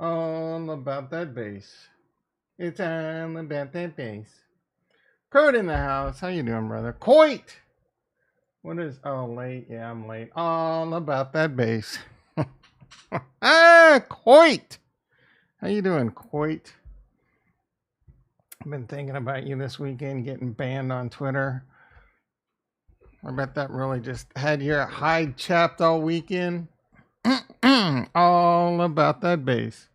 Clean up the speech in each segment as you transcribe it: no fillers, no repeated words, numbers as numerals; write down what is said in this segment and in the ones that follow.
All about that bass. It's all about that bass. Kurt in the house. How you doing, brother? Coit. What is? Oh, late. Yeah, I'm late. All about that bass. Coit. How you doing, Coit? I've been thinking about you this weekend, getting banned on Twitter. I bet that really just had your hide chapped all weekend. All about that bass.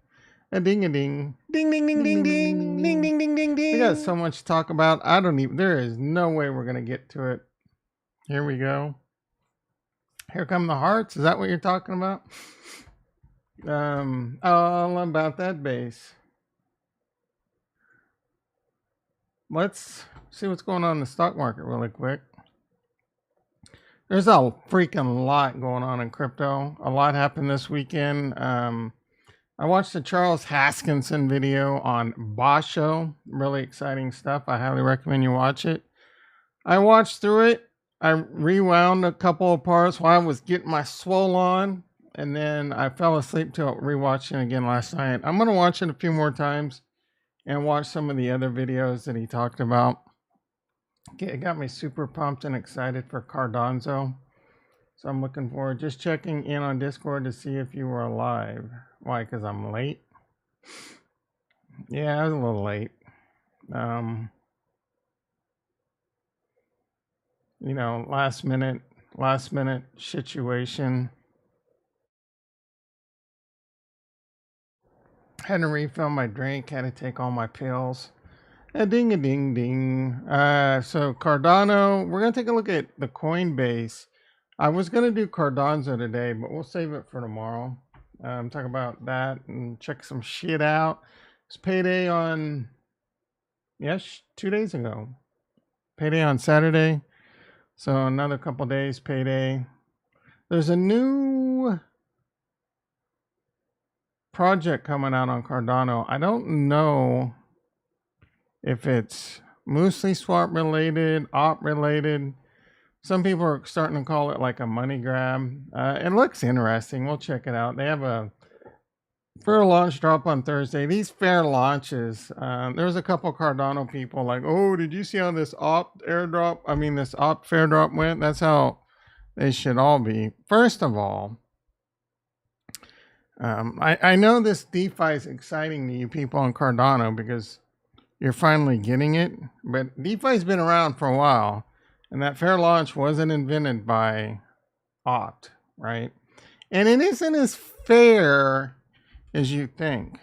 A ding a ding. Ding ding ding ding ding. Ding ding ding ding ding. We got so much to talk about. I don't even there is no way we're gonna get to it. Here we go. Here come the hearts. Is that what you're talking about? All about that bass. Let's see what's going on in the stock market really quick. There's a freaking lot going on in crypto. A lot happened this weekend. I watched the Charles Haskinson video on Basho. Really exciting stuff. I highly recommend you watch it. I watched through it. I rewound a couple of parts while I was getting my swole on. And then I fell asleep till rewatching it again last night. I'm going to watch it a few more times and watch some of the other videos that he talked about. It got me super pumped and excited for Cardano. So I'm looking forward. Just checking in on Discord to see if you were alive. Why? Because I'm late? Yeah, I was a little late. You know, last minute situation. Had to refill my drink, had to take all my pills. A ding a ding ding. So Cardano, we're gonna take a look at the Coinbase. I was gonna do Cardano today, but we'll save it for tomorrow. Talk about that and check some shit out. It's payday on 2 days ago. Payday on Saturday. So another couple days payday. There's a new project coming out on Cardano. I don't know if it's mostly swap related, op related. Some people are starting to call it like a money grab. It looks interesting. We'll check it out. They have a fair launch drop on Thursday. These fair launches, there's a couple Cardano people like, oh, did you see how this this op fair drop went? That's how they should all be. First of all, I know this DeFi is exciting to you people on Cardano because you're finally getting it, but DeFi's been around for a while, and that fair launch wasn't invented by Opt, right? And it isn't as fair as you think.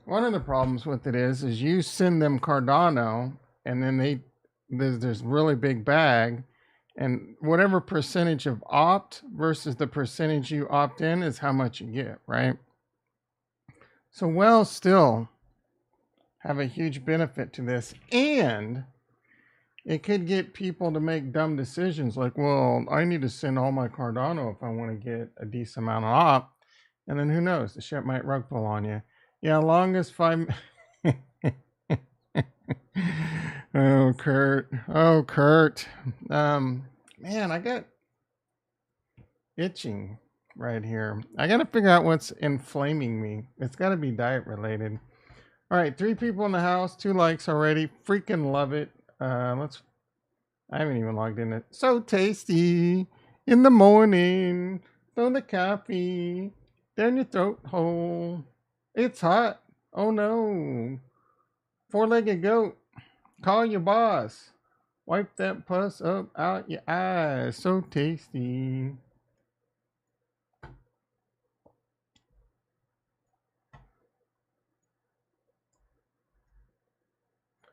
One of the problems with it is you send them Cardano, and then there's really big bag, and whatever percentage of opt versus the percentage you opt in is how much you get, right? So whales still have a huge benefit to this, and it could get people to make dumb decisions like, well, I need to send all my Cardano if I want to get a decent amount of op, and then who knows, the shit might rug pull on you. Yeah, longest 5 Oh, Kurt. Man, I got itching right here. I got to figure out what's inflaming me. It's got to be diet related. All right, 3 people in the house, 2 likes already. Freaking love it. I haven't even logged in it. So tasty in the morning. Throw the coffee down your throat hole. It's hot. Oh no. 4-legged goat. Call your boss. Wipe that pus up out your eyes. So tasty.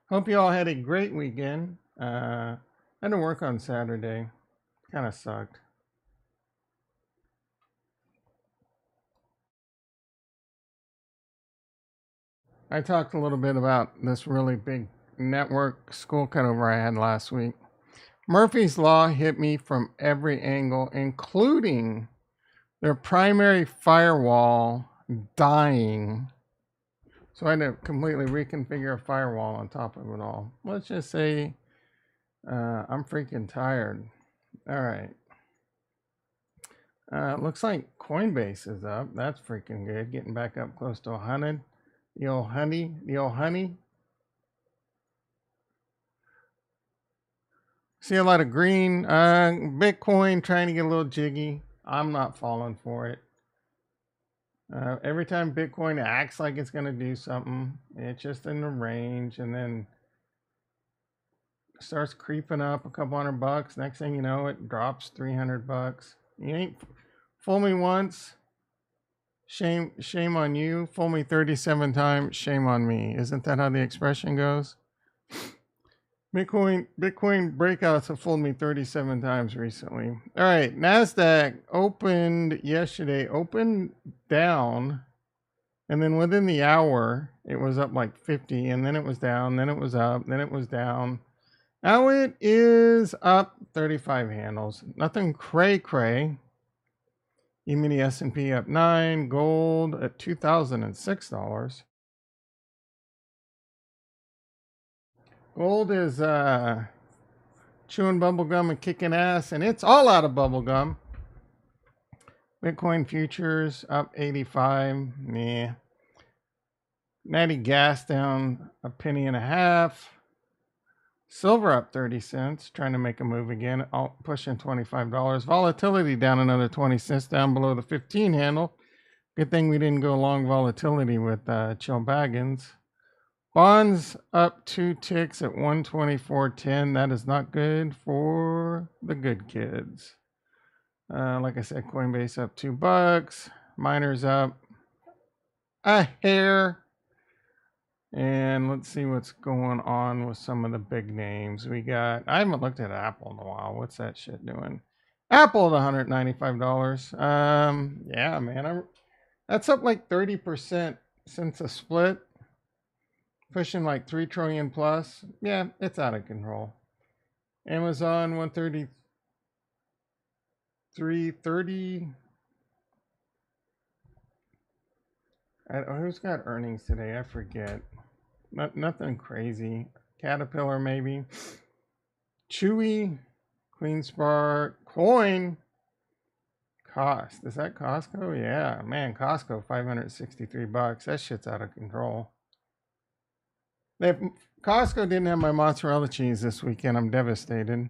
Hope you all had a great weekend. I had to work on Saturday. Kind of sucked. I talked a little bit about this really big network school cutover I had last week. Murphy's Law hit me from every angle, including their primary firewall dying. So I had to completely reconfigure a firewall on top of it all. Let's just say I'm freaking tired. All right. Looks like Coinbase is up. That's freaking good. Getting back up close to 100. The old honey. See a lot of green. Bitcoin trying to get a little jiggy. I'm not falling for it. Every time Bitcoin acts like it's going to do something, it's just in the range, and then starts creeping up a couple $100. Next thing you know, it drops $300. You ain't fool me once, shame on you. Fool me 37 times, shame on me. Isn't that how the expression goes? Bitcoin breakouts have fooled me 37 times recently. All right, NASDAQ opened yesterday, opened down, and then within the hour, it was up like 50, and then it was down, then it was up, then it was down. Now it is up 35 handles. Nothing cray. Even the S&P up 9, gold at $2,006. Gold is chewing bubblegum and kicking ass, and it's all out of bubblegum. Bitcoin futures up 85. Nah. Natty gas down a penny and a half. Silver up 30 cents, trying to make a move again, pushing $25. Volatility down another 20 cents, down below the 15 handle. Good thing we didn't go long volatility with Chill Baggins. Bonds up 2 ticks at 124.10. That is not good for the good kids. Like I said, Coinbase up $2. Miners up a hair. And let's see what's going on with some of the big names. I haven't looked at Apple in a while. What's that shit doing? Apple at $195. Yeah, man. That's up like 30% since the split. Pushing like 3 trillion plus. Yeah, it's out of control. Amazon 133.30. Who's got earnings today? I forget. Nothing crazy. Caterpillar maybe. Chewy, CleanSpark, Coin. Cost. Is that Costco? Yeah, man, Costco $563. That shit's out of control. Costco didn't have my mozzarella cheese this weekend. I'm devastated.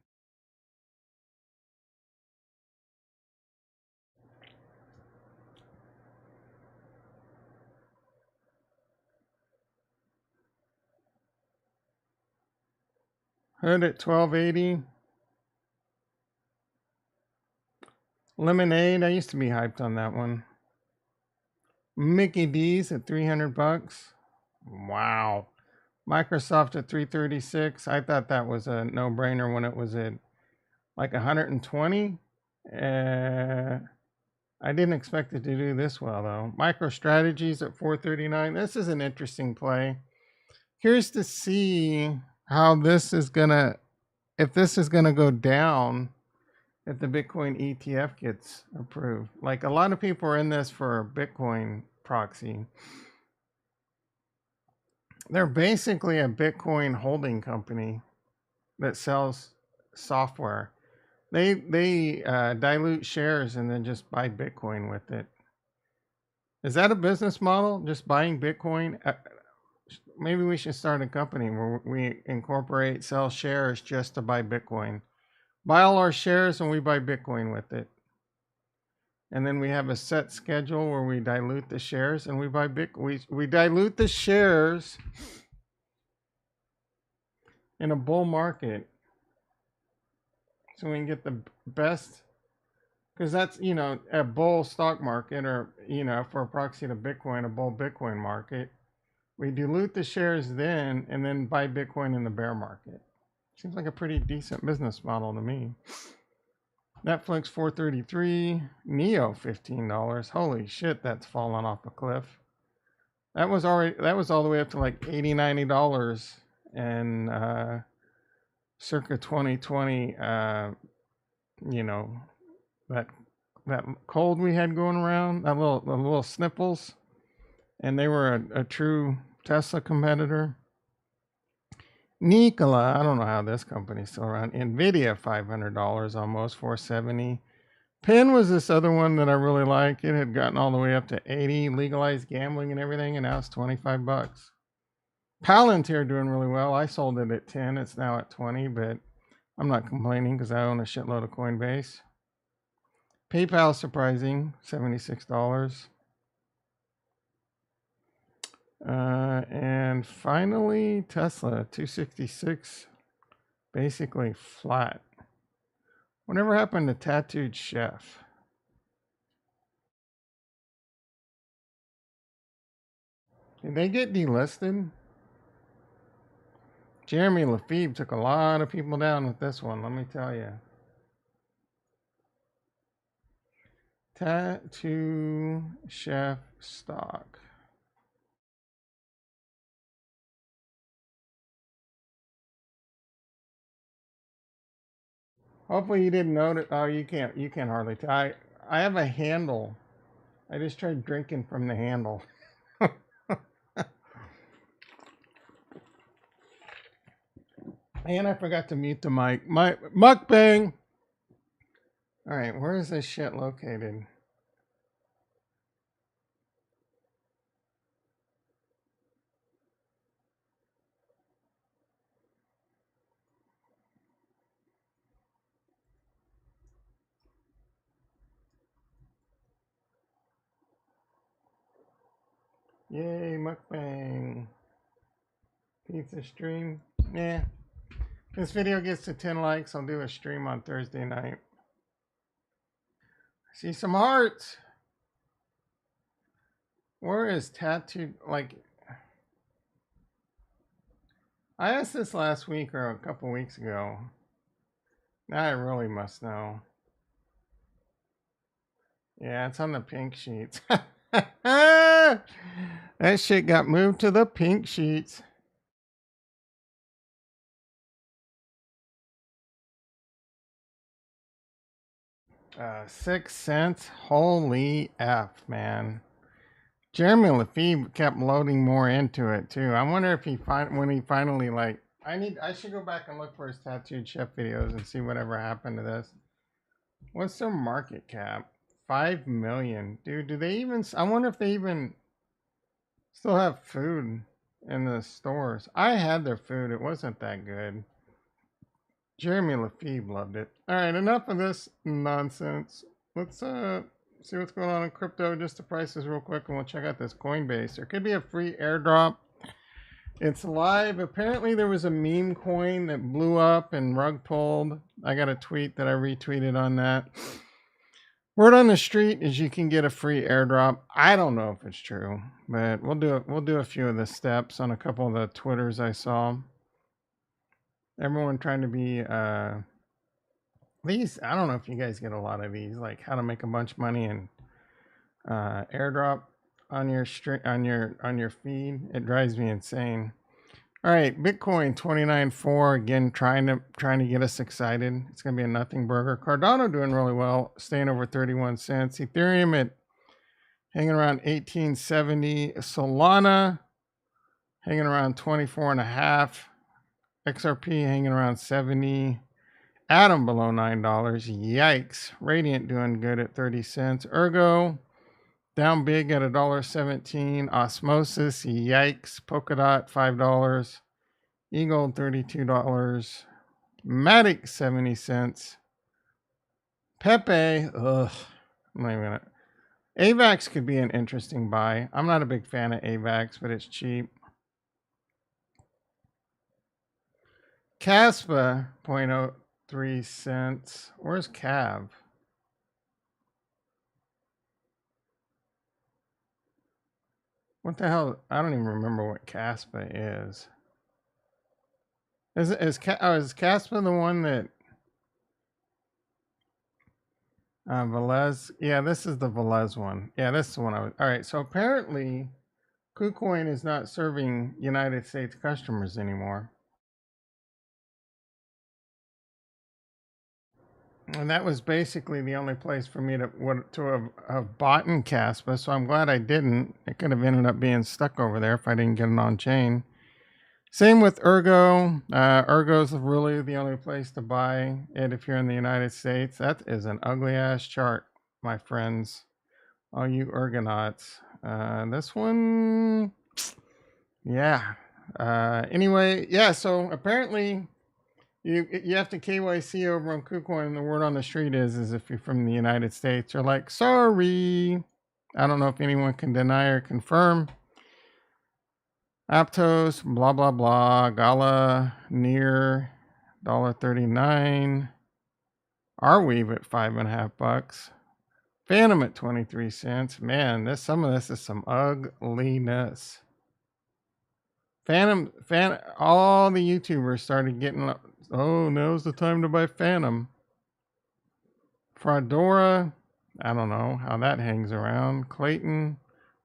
Hood at 1280. Lemonade. I used to be hyped on that one. Mickey D's at $300. Wow. Microsoft at 336. I thought that was a no-brainer when it was at like 120. I didn't expect it to do this well though. MicroStrategies at 439. This is an interesting play. Curious to see how this is gonna, if this is gonna go down if the Bitcoin ETF gets approved. Like a lot of people are in this for Bitcoin proxy. They're basically a Bitcoin holding company that sells software. They dilute shares and then just buy Bitcoin with it. Is that a business model? Just buying Bitcoin? Maybe we should start a company where we incorporate, sell shares just to buy Bitcoin. Buy all our shares and we buy Bitcoin with it. And then we have a set schedule where we dilute the shares and we buy Bitcoin. We dilute the shares in a bull market so we can get the best, because that's, a bull stock market, or, for a proxy to Bitcoin, a bull Bitcoin market. We dilute the shares then and then buy Bitcoin in the bear market. Seems like a pretty decent business model to me. Netflix $433, Neo $15. Holy shit, that's fallen off a cliff. That was all the way up to like $80-$90 and circa 2020. That cold we had going around, the little sniffles, and they were a true Tesla competitor. Nikola, I don't know how this company's still around. Nvidia $500, almost $470. Penn was this other one that I really like. It had gotten all the way up to 80, legalized gambling and everything, and now it's 25 bucks. Palantir doing really well. I sold it at 10. It's now at 20, but I'm not complaining because I own a shitload of Coinbase. PayPal surprising, $76. And finally, Tesla, 266, basically flat. Whatever happened to Tattooed Chef? Did they get delisted? Jeremy Lefebvre took a lot of people down with this one, let me tell you. Tattoo Chef stock. Hopefully you didn't notice. Oh, you can't hardly tell. I have a handle. I just tried drinking from the handle. And I forgot to mute the mic. My mukbang. All right, where is this shit located? Yay, mukbang. Pizza stream. Yeah. This video gets to 10 likes. I'll do a stream on Thursday night. See some hearts. Where is tattooed? Like, I asked this last week or a couple weeks ago. Now I really must know. Yeah, it's on the pink sheets. That shit got moved to the pink sheets. 6 cents. Holy F, man. Jeremy Lefebvre kept loading more into it too. I wonder if when he finally like I should go back and look for his Tattooed Chef videos and see whatever happened to this. What's their market cap? 5 million. Dude, do they even I wonder if they even still have food in the stores. I had their food. It wasn't that good. Jeremy Lefebvre loved it. All right, enough of this nonsense. Let's see what's going on in crypto. Just the prices real quick, and we'll check out this Coinbase. There could be a free airdrop. It's live. Apparently, there was a meme coin that blew up and rug pulled. I got a tweet that I retweeted on that. Word on the street is you can get a free airdrop. I don't know if it's true, but we'll do a few of the steps on a couple of the Twitters I saw. Everyone trying to be these. I don't know if you guys get a lot of these, like how to make a bunch of money and airdrop on your on your feed. It drives me insane. All right, Bitcoin 29.4 again, trying to get us excited. It's gonna be a nothing burger. Cardano doing really well, staying over 31 cents. Ethereum at hanging around 1870. Solana hanging around 24.5. XRP hanging around 70. Atom below $9. Yikes. Radiant doing good at 30 cents. Ergo down big at $1.17. Osmosis, yikes. Polkadot, $5. Eagle, $32. Matic, 70 cents. Pepe, ugh. Wait a minute. AVAX could be an interesting buy. I'm not a big fan of AVAX, but it's cheap. Caspa, 0.03 cents. Where's Cav? What the hell? I don't even remember what Caspa is. Is Caspa the one that Velez? Yeah, this is the Velez one. Yeah, this is the one I was. All right, so apparently KuCoin is not serving United States customers anymore. And that was basically the only place for me to have bought in Caspa, so I'm glad I didn't. It could have ended up being stuck over there if I didn't get it on chain. Same with Ergo. Ergo's really the only place to buy it if you're in the United States. That is an ugly ass chart, my friends. All you ergonauts. This one, yeah. Anyway, yeah. So apparently, you have to KYC over on KuCoin. And the word on the street is if you're from the United States, you're like, sorry. I don't know if anyone can deny or confirm. Aptos, blah blah blah. Gala near $1.39. Arweave at $5.50. Phantom at 23 cents. Man, some of this is some ugliness. Phantom, all the YouTubers started getting, oh, now's the time to buy Phantom. Fraudora, I don't know how that hangs around. Clayton,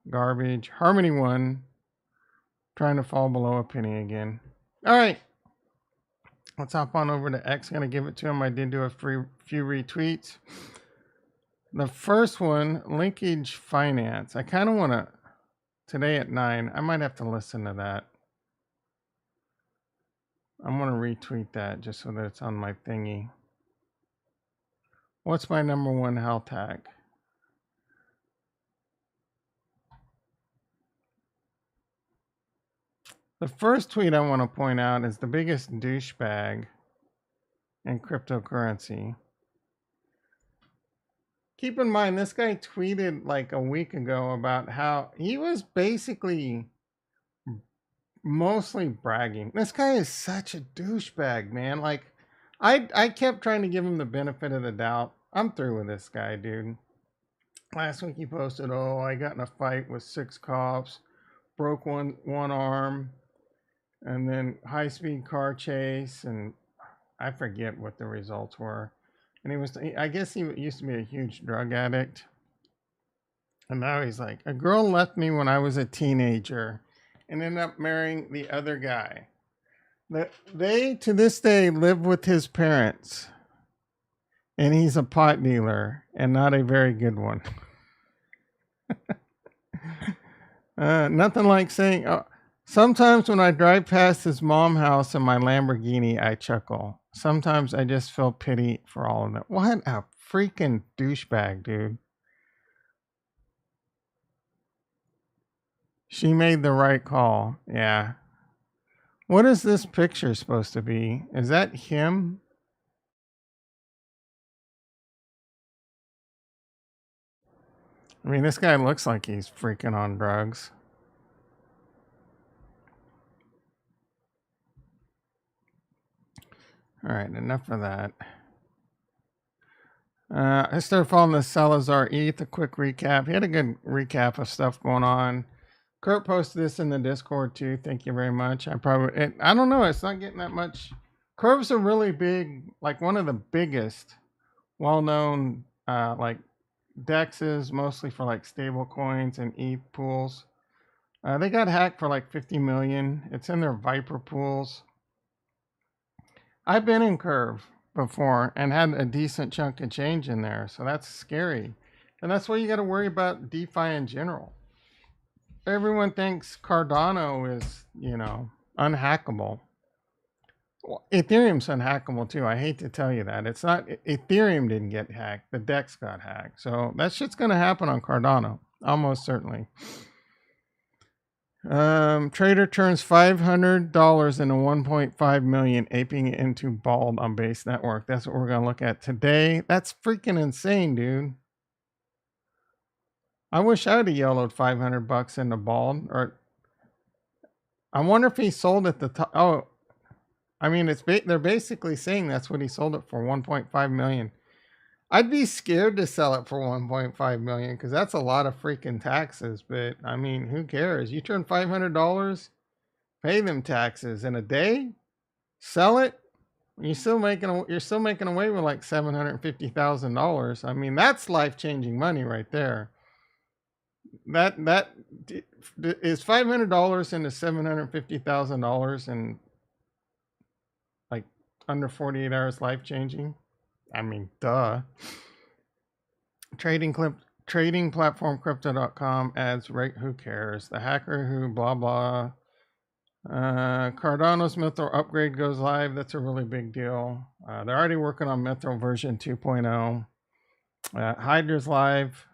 garbage. Harmony One, trying to fall below a penny again. All right. Let's hop on over to X. Gonna give it to him. I did do a few retweets. The first one, Linkage Finance. I kind of want to, today at 9, I might have to listen to that. I'm going to retweet that just so that it's on my thingy. What's my number one health hack? The first tweet I want to point out is the biggest douchebag in cryptocurrency. Keep in mind, this guy tweeted like a week ago about how he was basically mostly bragging. This guy is such a douchebag, man. Like, I kept trying to give him the benefit of the doubt. I'm through with this guy, dude. Last week he posted, oh, I got in a fight with 6 cops, broke one arm, and then high-speed car chase, and I forget what the results were. And I guess he used to be a huge drug addict. And now he's like, a girl left me when I was a teenager and ended up marrying the other guy. They, to this day, live with his parents. And he's a pot dealer and not a very good one. Nothing like saying, oh, sometimes when I drive past his mom's house in my Lamborghini, I chuckle. Sometimes I just feel pity for all of them. What a freaking douchebag, dude. She made the right call. Yeah. What is this picture supposed to be? Is that him? I mean, this guy looks like he's freaking on drugs. All right, enough of that. I started following the Salazar ETH. A quick recap. He had a good recap of stuff going on. Kurt posted this in the Discord too. Thank you very much. I don't know. It's not getting that much. Curve's a really big, like one of the biggest, well-known, like dexes, mostly for like stable coins and ETH pools. They got hacked for like 50 million. It's in their Viper pools. I've been in Curve before and had a decent chunk of change in there, so that's scary. And that's why you got to worry about DeFi in general. Everyone thinks Cardano is, unhackable. Well, Ethereum's unhackable too. I hate to tell you that. It's not, Ethereum didn't get hacked. The DEX got hacked. So that shit's going to happen on Cardano. Almost certainly. Trader turns $500 into 1.5 million, aping it into Bald on Base Network. That's what we're going to look at today. That's freaking insane, dude. I wish I would have yellowed $500 into Bald. Or I wonder if he sold at the top. Oh, I mean, they're basically saying that's what he sold it for, 1.5 million. I'd be scared to sell it for 1.5 million because that's a lot of freaking taxes. But I mean, who cares? You turn $500, pay them taxes in a day, sell it. You're still making away with like $750,000. I mean, that's life-changing money right there. That is $500 into $750,000 in like under 48 hours, life-changing. I mean, duh. Trading platform crypto.com adds rate. Who cares? The hacker who blah blah Cardano's Mithril upgrade goes live. That's a really big deal. They're already working on Mithril version 2.0. Hydra's live.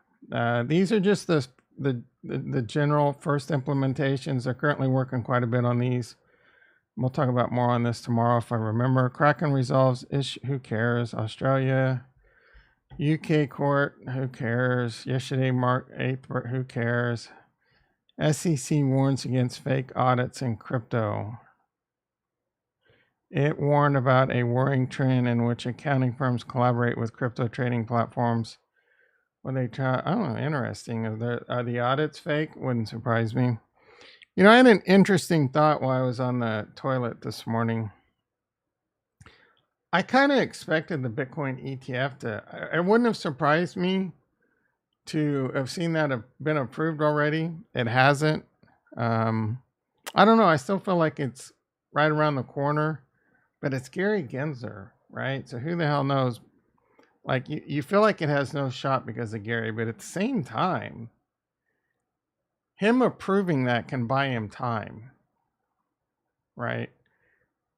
These are just the general first implementations. They're currently working quite a bit on these. We'll talk about more on this tomorrow if I remember. Kraken resolves issue. Who cares? Australia, UK court. Who cares? Yesterday, March 8th. Who cares? SEC warns against fake audits in crypto. It warned about a worrying trend in which accounting firms collaborate with crypto trading platforms when they try. I don't know. Interesting. Are the audits fake? Wouldn't surprise me. You know, I had an interesting thought while I was on the toilet this morning. I kind of expected the Bitcoin ETF to. It wouldn't have surprised me to have seen that have been approved already. It hasn't. I don't know. I still feel like it's right around the corner, but it's Gary Gensler, right? So who the hell knows? Like you feel like it has no shot because of Gary, but at the same time, him approving that can buy him time, right?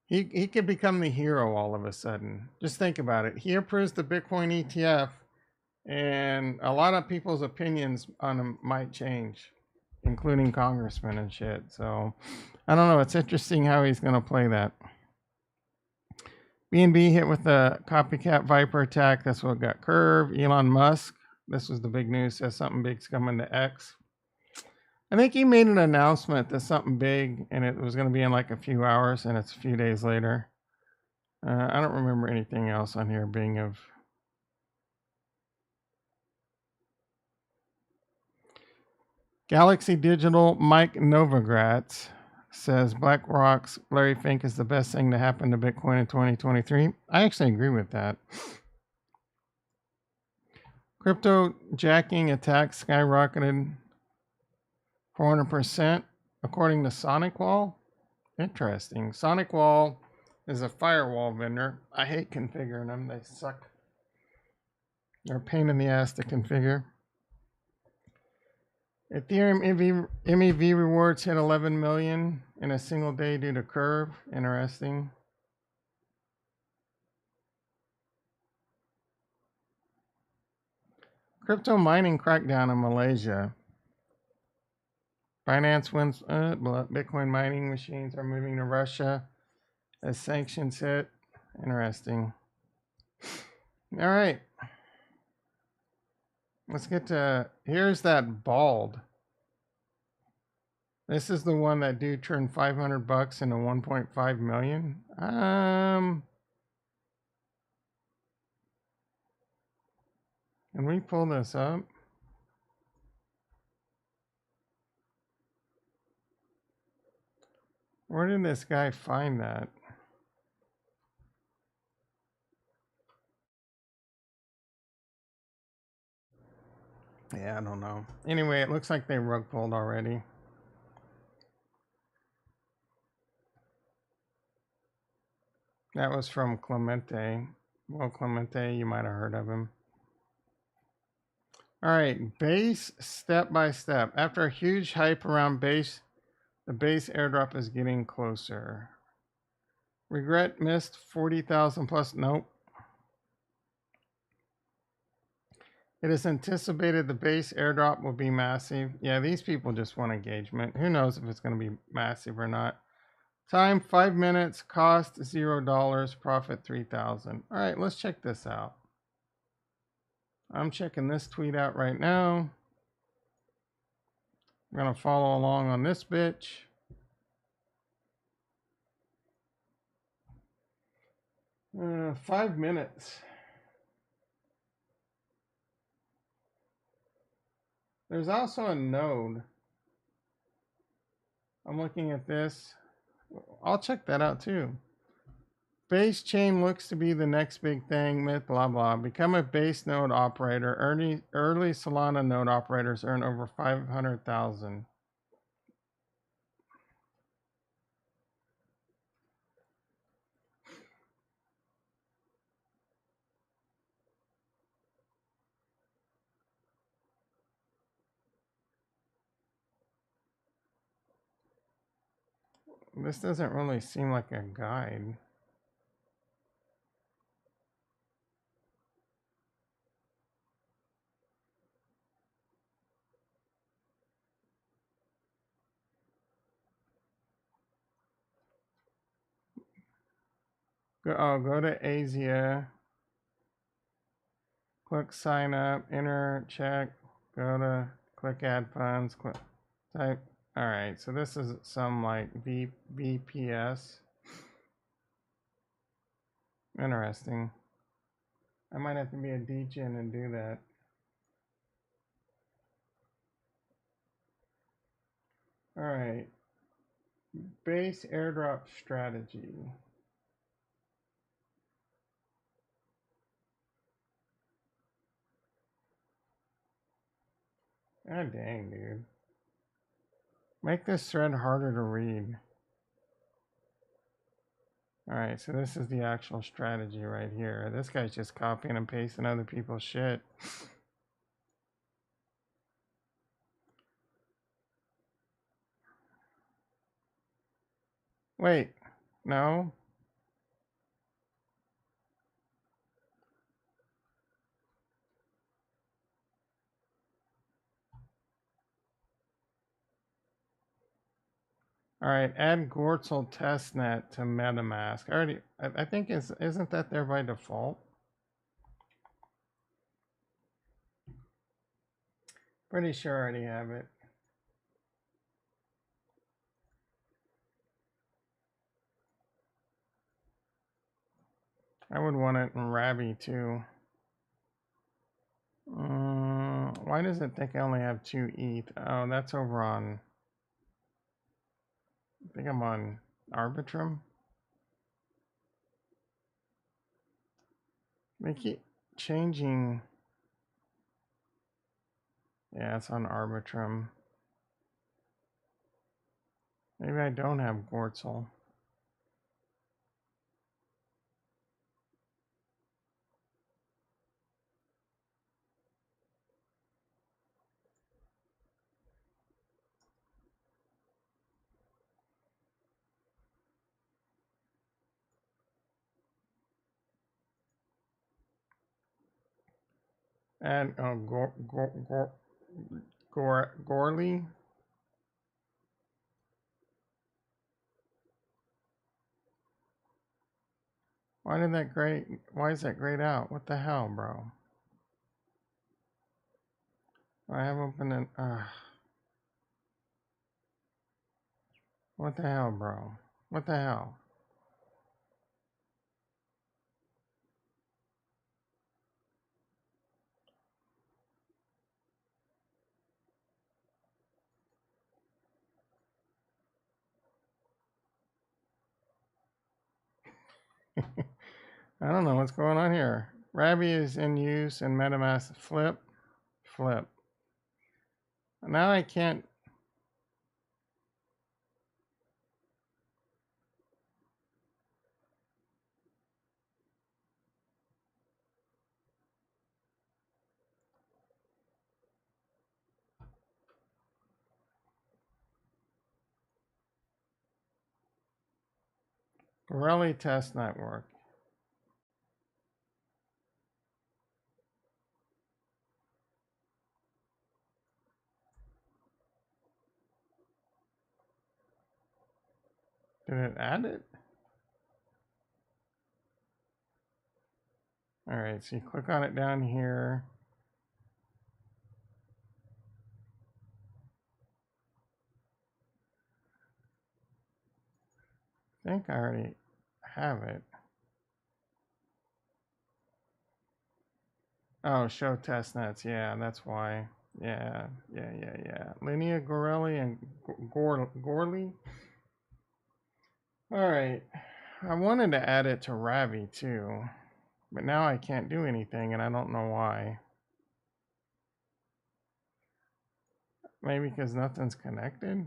He could become the hero all of a sudden. Just think about it. He approves the Bitcoin ETF, and a lot of people's opinions on him might change, including congressmen and shit. So I don't know. It's interesting how he's going to play that. BNB hit with a copycat Viper attack. That's what got Curve. Elon Musk. This was the big news. Says something big's coming to X. I think he made an announcement that something big, and it was going to be in like a few hours, and it's a few days later. I don't remember anything else on here being of. Galaxy Digital Mike Novogratz says BlackRock's Larry Fink is the best thing to happen to Bitcoin in 2023. I actually agree with that. Crypto jacking attacks skyrocketed 400% according to SonicWall. Interesting. SonicWall is a firewall vendor. I hate configuring them. They suck. They're a pain in the ass to configure. Ethereum MEV rewards hit 11 million in a single day due to Curve. Interesting. Crypto mining crackdown in Malaysia. Binance wins. Bitcoin mining machines are moving to Russia as sanctions hit. Interesting. All right. Let's get to. Here's that bald. This is the one that dude turned $500 into 1.5 million. Can we pull this up? Where did this guy find that? Yeah, I don't know. Anyway, it looks like they rug pulled already. That was from Clemente. Well, Clemente, you might have heard of him. All right, base step by step. After a huge hype around base, the base airdrop is getting closer. Regret missed 40,000 plus. Nope. It is anticipated the base airdrop will be massive. Yeah, these people just want engagement. Who knows if it's going to be massive or not. Time 5 minutes, cost $0, profit 3,000. All right, let's check this out. I'm checking this tweet out right now. I'm going to follow along on this bitch. Uh, 5 minutes. There's also a node. I'm looking at this. I'll check that out too. Base chain looks to be the next big thing. Myth, blah blah. Become a base node operator. Early Solana node operators earn over 500,000. This doesn't really seem like a guide. Go to Asia. Click sign up, enter, check, go to click add funds, click, type. All right, so this is some like VPS. Interesting. I might have to be a degen and do that. All right, base airdrop strategy. God dang, dude. Make this thread harder to read. All right, so this is the actual strategy right here. This guy's just copying and pasting other people's shit. Wait, no. All right, add Gortzel testnet to MetaMask. I think isn't that there by default? Pretty sure I already have it. I would want it in Ravi too. Why does it think I only have 2 ETH? Oh, that's over on. I think I'm on Arbitrum. They keep changing. Yeah, it's on Arbitrum. Maybe I don't have Gortzel. And Gorley. Why is that grayed out? What the hell, bro? I have opened an, what the hell, bro? What the hell? I don't know what's going on here. Ravi is in use in MetaMask. Flip. Now I can't. Borelli test network. Did it add it? All right, so you click on it down here. I think I already have it. Oh, show test nets. Yeah, that's why. Yeah. Linnea Gorelli and Gorley. All right. I wanted to add it to Ravi too, but now I can't do anything and I don't know why. Maybe because nothing's connected?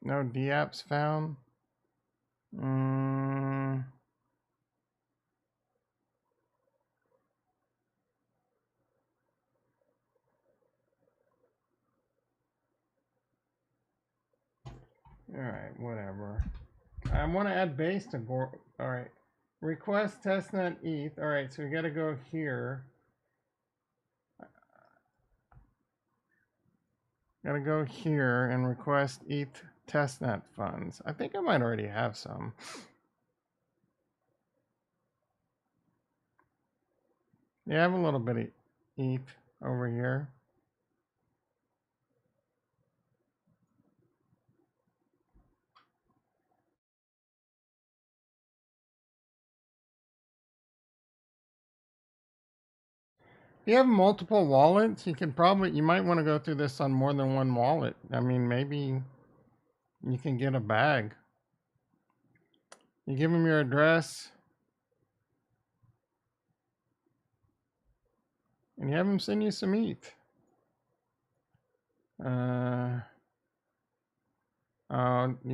No DApps found? right, whatever. I want to add base to All right. Request testnet ETH. All right, so we got to go here. Got to go here and request ETH testnet funds. I think I might already have some. Yeah, I have a little bit of ETH over here. If you have multiple wallets, you might want to go through this on more than one wallet. I mean, maybe you can get a bag. You give them your address and you have them send you some ETH. You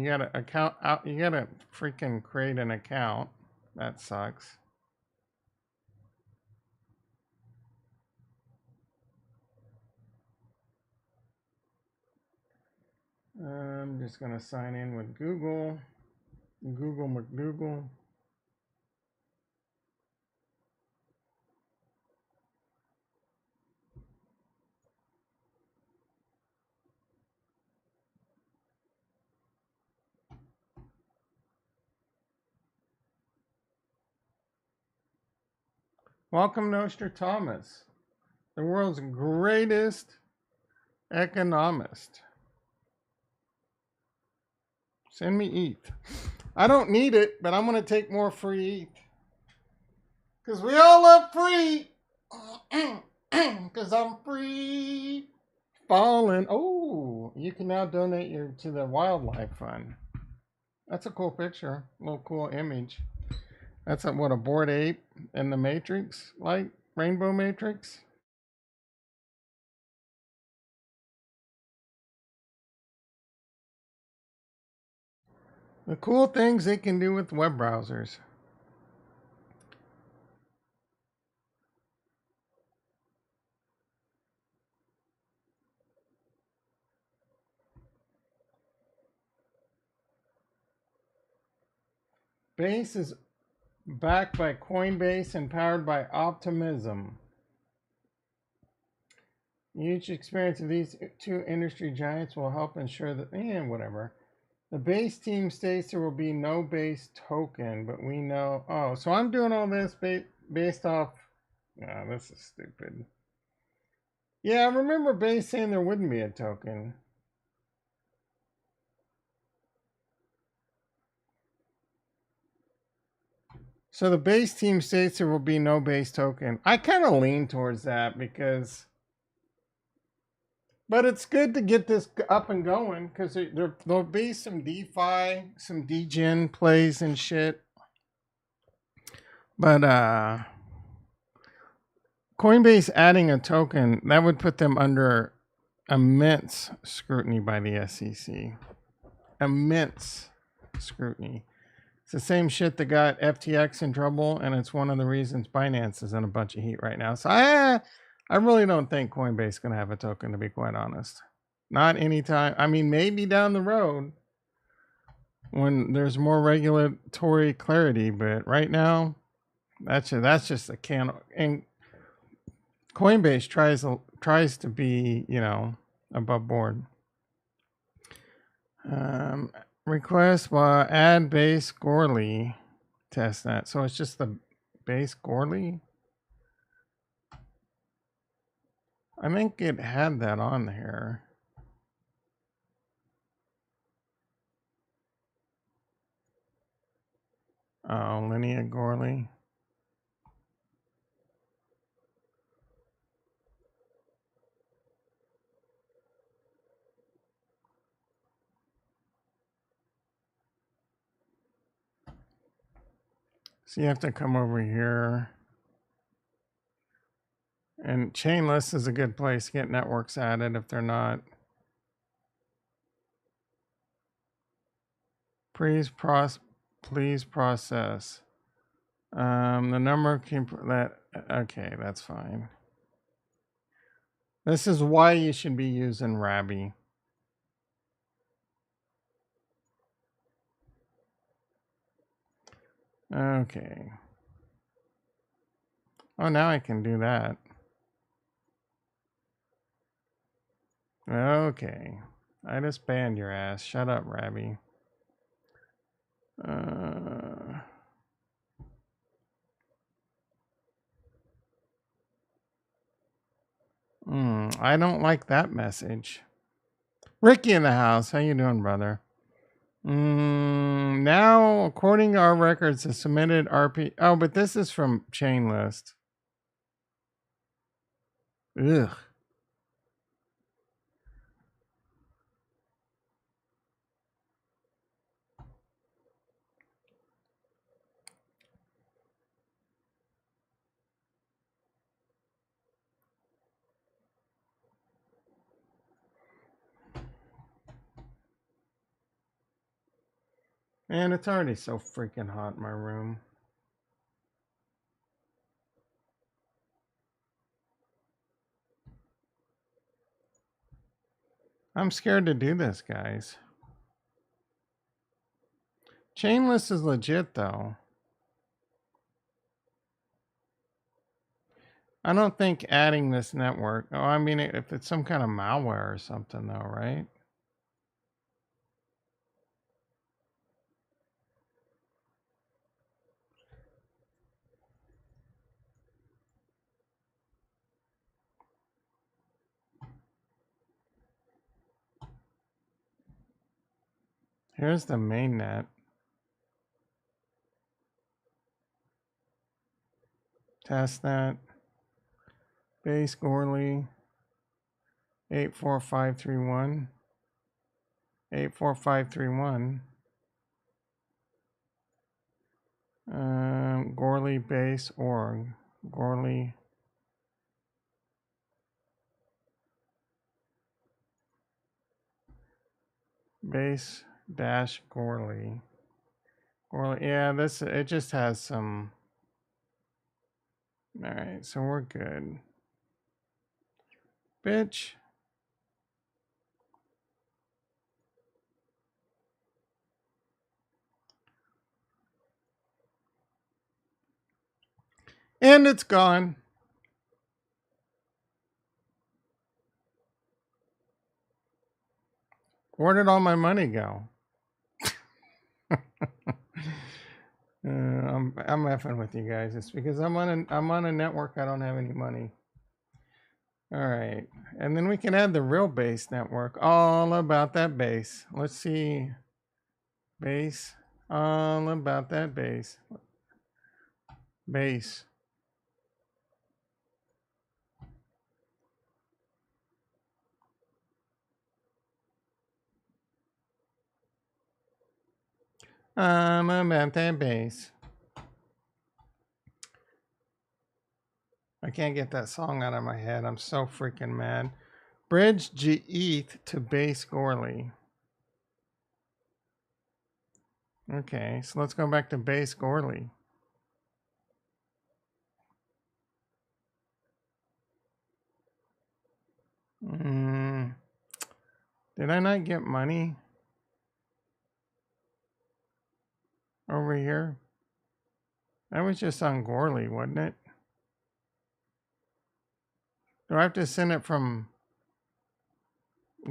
gotta freaking create an account. That sucks. I'm just gonna sign in with Google McDougal. Welcome, Nostradamus, the world's greatest economist. Send me ETH. I don't need it, but I'm gonna take more free ETH. Because we all love free. Because I'm free. Falling. Oh, you can now donate to the wildlife fund. That's a cool picture. A little cool image. That's what a bored ape in the Matrix, like Rainbow Matrix. The cool things they can do with web browsers. Base is backed by Coinbase and powered by Optimism. Each experience of these two industry giants will help ensure that, whatever. The base team states there will be no base token, but we know. Oh, so I'm doing all this based off. Oh, this is stupid. Yeah, I remember base saying there wouldn't be a token. So the base team states there will be no base token. I kind of lean towards that because, but it's good to get this up and going because there'll be some DeFi, some degen plays and shit. But Coinbase adding a token, that would put them under immense scrutiny by the SEC. Immense scrutiny. It's the same shit that got FTX in trouble, and it's one of the reasons Binance is in a bunch of heat right now. So I really don't think Coinbase is going to have a token, to be quite honest. Not anytime. I mean, maybe down the road when there's more regulatory clarity, but right now, that's just a can. And Coinbase tries to be, above board. Request while add base Gourley testnet. So it's just the base Gourley. I think it had that on here. Oh, Linnea Gourley. So you have to come over here. And Chainless is a good place to get networks added if they're not. Please process. The number okay, that's fine. This is why you should be using Rabby. Okay. Oh, now I can do that. Okay. I just banned your ass. Shut up, Rabby. I don't like that message. Ricky in the house. How you doing, brother? Now, according to our records, the submitted RP. Oh, but this is from chain list. Ugh. And it's already so freaking hot in my room. I'm scared to do this, guys. Chainless is legit, though. I don't think adding this network. Oh, I mean, if it's some kind of malware or something, though, right? Here's the main net. Testnet. Base Gorley. 84531. 84531. Gorley base org. Gorley. Base dash Gorley. Gorley. Yeah, it just has some. All right, so we're good. Bitch. And it's gone. Where did all my money go? I'm effing with you guys. It's because I'm on a network. I don't have any money. All right, and then we can add the real base network. All about that base. Let's see. Base. All about that base. Base. About that base. I can't get that song out of my head. I'm so freaking mad. Bridge G-ETH to base Gorley. Okay, so let's go back to base Gorley. Did I not get money over here? That was just on Gorley, wasn't it? Do I have to send it from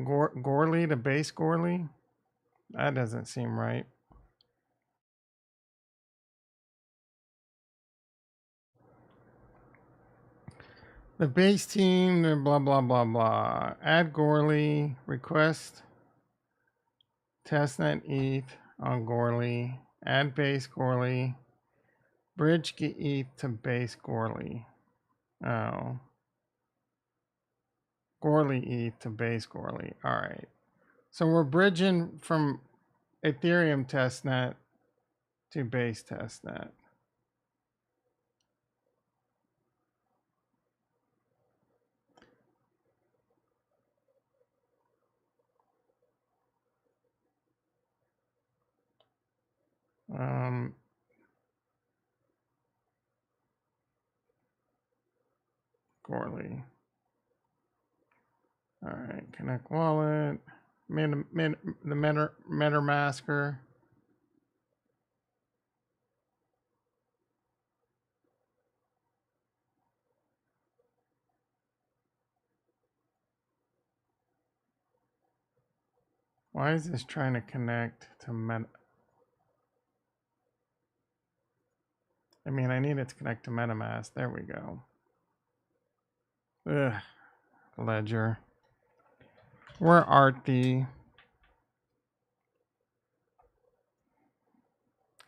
Gorley to base Gorley? That doesn't seem right. The base team, blah, blah, blah, blah. Add Gorley, request testnet ETH on Gorley, add base Gorley, bridge get ETH to base Gorley. Oh. Gorley ETH to base Gorley. All right. So we're bridging from Ethereum testnet to base testnet. Gorley. All right, connect wallet. The MetaMasker. Why is this trying to connect to Meta? I mean, I need it to connect to MetaMask. There we go. Ugh. Ledger. Where art thee?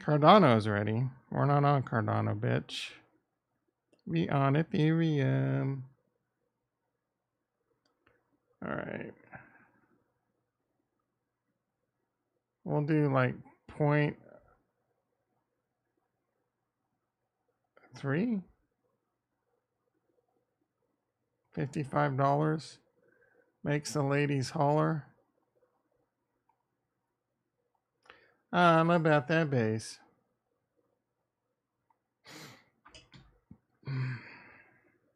Cardano's ready. We're not on Cardano, bitch. We on Ethereum. All right. We'll do like 0.3. $55 makes the ladies holler. I'm about that base.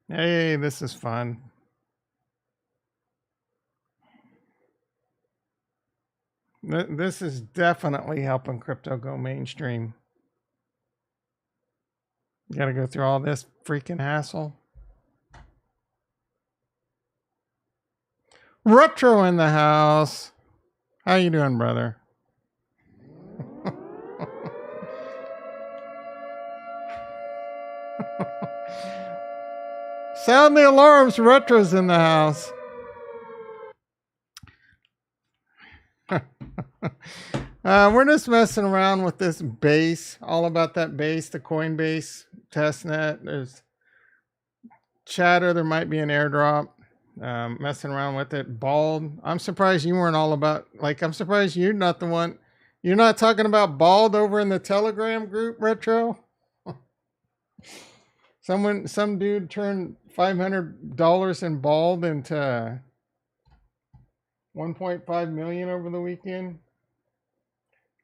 Hey, this is fun. This is definitely helping crypto go mainstream. You gotta go through all this freaking hassle. Retro in the house. How you doing, brother? Sound the alarms. Retro's in the house. We're just messing around with this base. All about that base, the Coinbase testnet. There's chatter. There might be an airdrop. Messing around with it. Bald. I'm surprised you weren't all about. Like, I'm surprised you're not the one. You're not talking about Bald over in the Telegram group, Retro. Some dude turned $500 in Bald into 1.5 million over the weekend.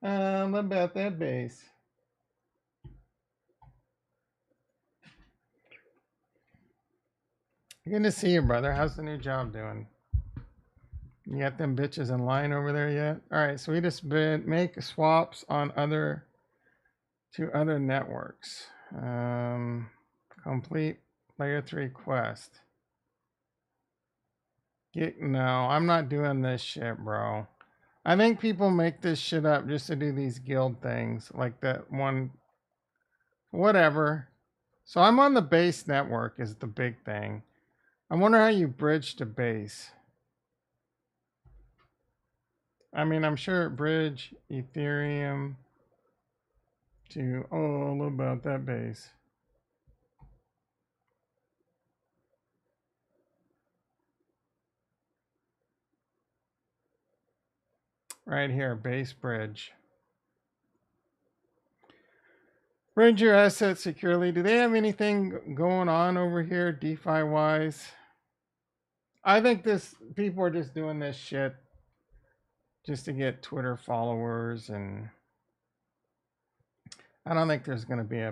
About that base. Good to see you, brother. How's the new job doing? You got them bitches in line over there yet? All right, so we just make swaps on to other networks. Complete layer 3 quest. No, I'm not doing this shit, bro. I think people make this shit up just to do these guild things, like that one. Whatever. So I'm on the base network is the big thing. I wonder how you bridge to base. I mean, I'm sure bridge Ethereum to all about that base. Right here, base bridge. Bridge your assets securely. Do they have anything going on over here DeFi wise? I think people are just doing this shit just to get Twitter followers, and I don't think there's going to be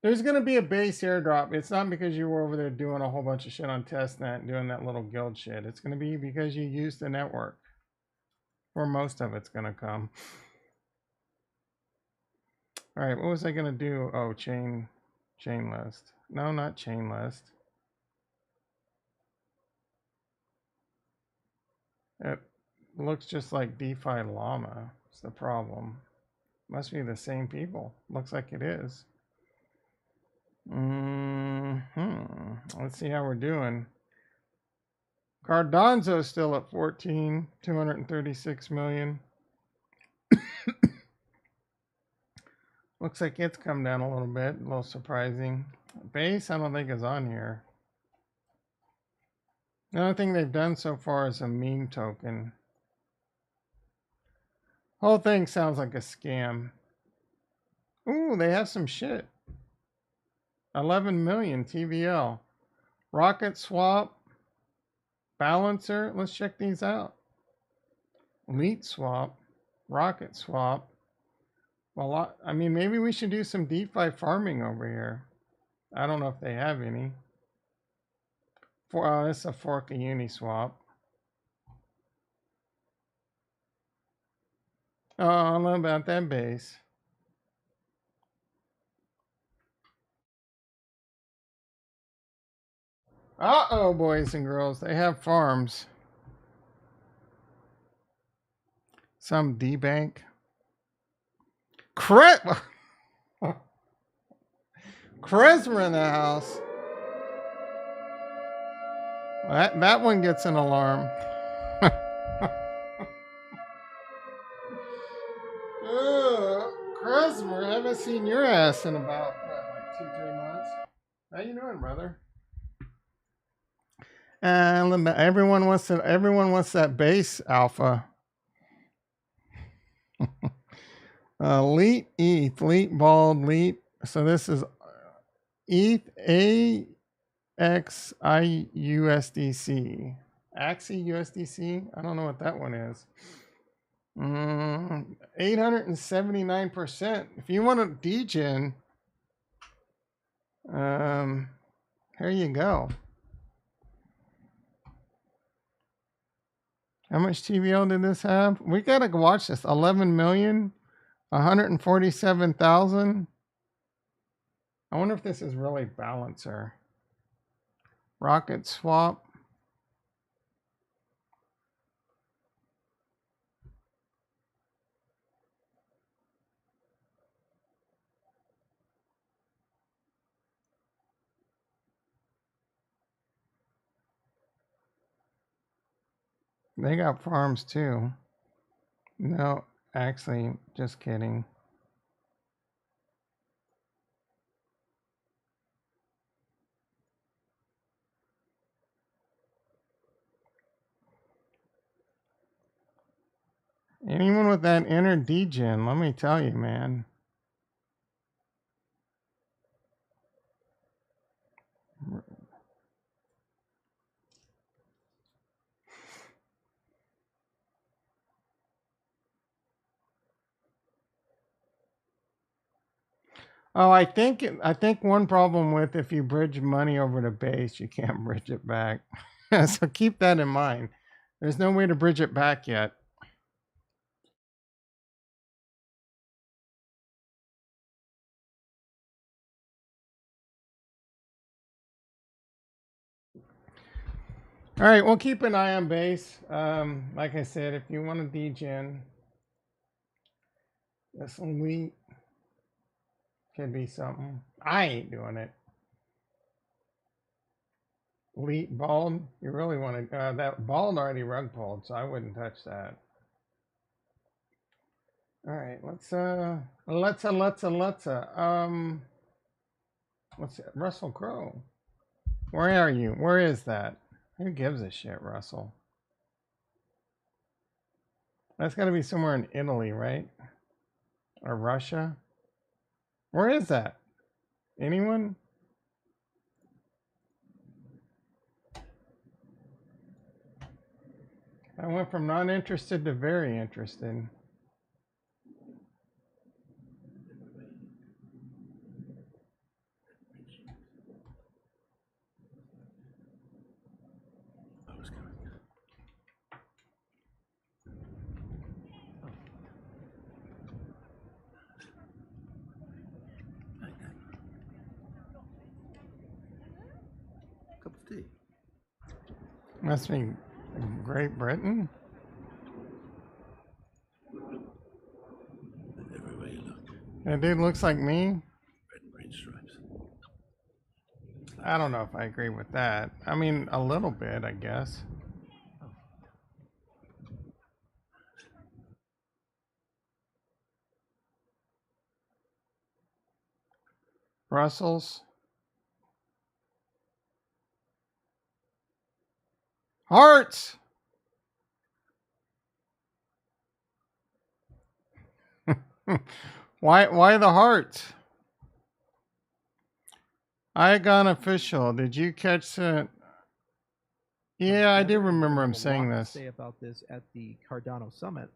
there's going to be a base airdrop. It's not because you were over there doing a whole bunch of shit on testnet, doing that little guild shit. It's going to be because you used the network. Where most of it's going to come. All right, what was I going to do? Oh, chain list. No, not chain list. It looks just like DeFi Llama. It's the problem. Must be the same people. Looks like it is. Let's see how we're doing. Cardano's still at 14, 236 million. Looks like it's come down a little bit, a little surprising. Base, I don't think is on here. The only thing they've done so far is a meme token. Whole thing sounds like a scam. Ooh, they have some shit. 11 million TVL. Rocket swap. Balancer. Let's check these out. Elite swap. Rocket swap. Well, I mean, maybe we should do some DeFi farming over here. I don't know if they have any. This is a fork of Uniswap. Oh, I don't know about that base. Uh-oh, boys and girls. They have farms. Some D bank. Trezor in the house. That one gets an alarm. Trezor, I haven't seen your ass in about like 2-3 months. How you doing, brother? Everyone wants that base alpha. Leet ETH, Leet Bald, Leet. So this is ETH AXI-USDC. Axie USDC? I don't know what that one is. 879%. If you want a degen, here you go. How much TVL did this have? We gotta watch this. 11,147,000. I wonder if this is really balancer. Rocket swap. They got farms too. No, actually, just kidding. Anyone with that inner degen, let me tell you, man. Oh, I think one problem with if you bridge money over to base, you can't bridge it back. So keep that in mind. There's no way to bridge it back yet. All right, we'll keep an eye on base. Like I said, if you want to degen, this elite could be something. I ain't doing it. Elite bald, you really want to? That bald already rug pulled, so I wouldn't touch that. All right, let's what's it? Russell Crowe. Where are you? Where is that? Who gives a shit, Russell? That's got to be somewhere in Italy, right? Or Russia? Where is that? Anyone? I went from not interested to very interested. Cup of tea. Must be Great Britain. Everywhere you look. That dude looks like me. Red and green stripes. I don't know if I agree with that. I mean, a little bit, I guess. Brussels. Hearts. Why the hearts? Icon official. Did you catch that? Yeah, I do remember him saying this. Say about this at the Cardano summit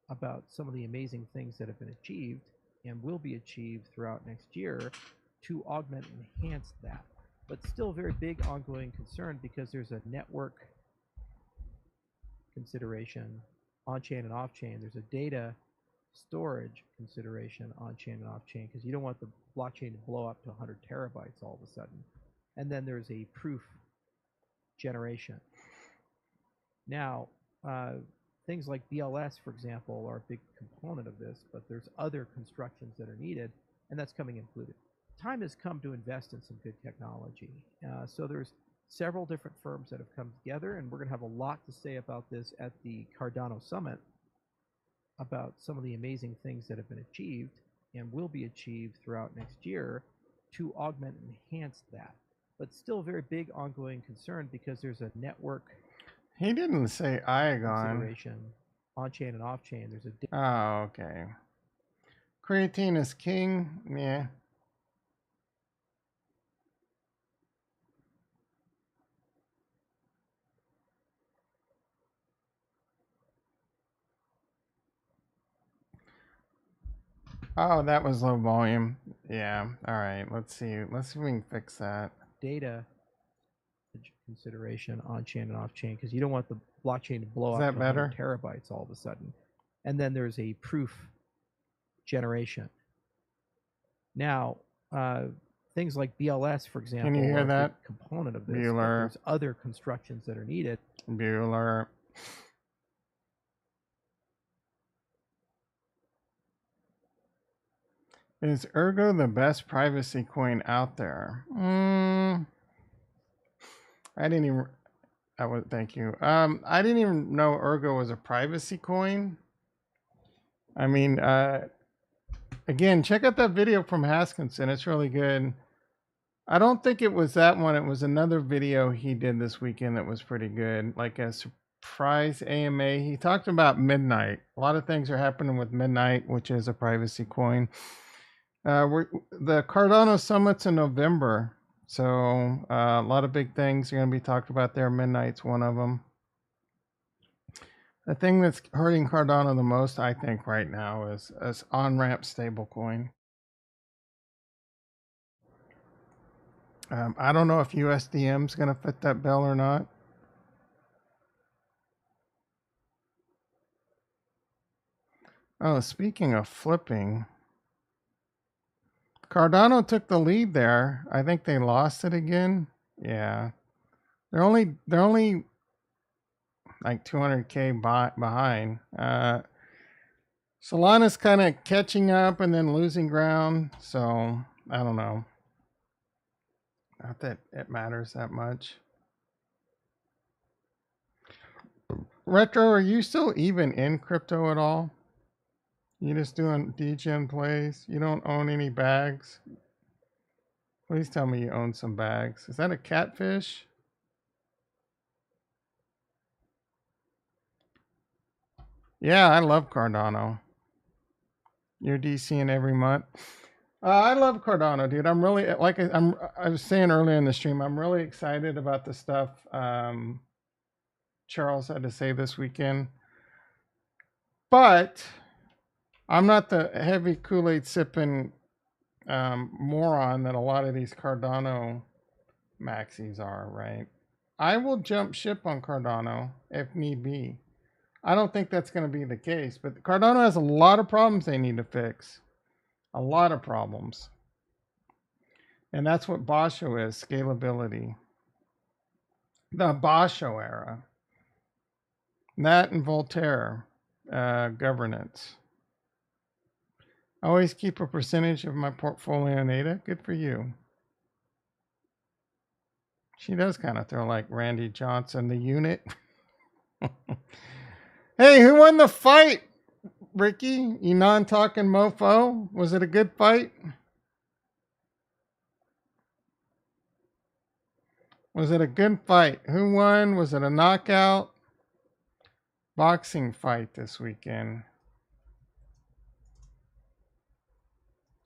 about some of the amazing things that have been achieved and will be achieved throughout next year to augment and enhance that. But still very big ongoing concern because there's a network consideration on-chain and off-chain. There's a data storage consideration on-chain and off-chain because you don't want the blockchain to blow up to 100 terabytes all of a sudden. And then there's a proof generation. Now, things like BLS, for example, are a big component of this, but there's other constructions that are needed, and that's coming included. Time has come to invest in some good technology. So there's several different firms that have come together, and we're going to have a lot to say about this at the Cardano Summit, about some of the amazing things that have been achieved and will be achieved throughout next year to augment and enhance that. But still a very big ongoing concern because there's a network He didn't say Iagon. consideration on-chain and off-chain. There's a Oh, okay. Creatine is king. Yeah. Oh, that was low volume. Yeah. All right. Let's see. Let's see if we can fix that. data consideration on-chain and off-chain because you don't want the blockchain to blow Is up that to better? 100 terabytes all of a sudden. And then there's a proof generation. Now, things like BLS, for example, you hear are a that? big component of this. But Bueller. there's other constructions that are needed. Bueller. Is Ergo the best privacy coin out there? I didn't even. I would thank you. I didn't even know Ergo was a privacy coin. I mean, again, check out that video from Haskinson. It's really good. I don't think it was that one. It was another video he did this weekend that was pretty good, like a surprise AMA. He talked about Midnight. A lot of things are happening with Midnight, which is a privacy coin. The Cardano Summit's in November, so a lot of big things are going to be talked about there. Midnight's one of them. The thing that's hurting Cardano the most, I think, right now is on-ramp stablecoin. I don't know if USDM is going to fit that bill or not. Oh, speaking of flipping, Cardano took the lead there. I think they lost it again. Yeah, they're only like 200K behind. Solana's kind of catching up and then losing ground. So I don't know. Not that it matters that much. Retro, are you still even in crypto at all? You just doing degen plays? You don't own any bags? Please tell me you own some bags. Is that a catfish? Yeah, I love Cardano. You're DCing every month. I love Cardano, dude. I'm really I was saying earlier in the stream, I'm really excited about the stuff Charles had to say this weekend. But I'm not the heavy Kool-Aid sipping moron that a lot of these Cardano maxis are, right? I will jump ship on Cardano if need be. I don't think that's going to be the case, but Cardano has a lot of problems they need to fix. A lot of problems. And that's what Basho is, scalability. The Basho era. That and Voltaire, governance. I always keep a percentage of my portfolio in ADA. Good for you. She does kind of throw like Randy Johnson, the unit. Hey, who won the fight? Ricky, you non-talking mofo. Was it a good fight? Was it a good fight? Who won? Was it a knockout? Boxing fight this weekend.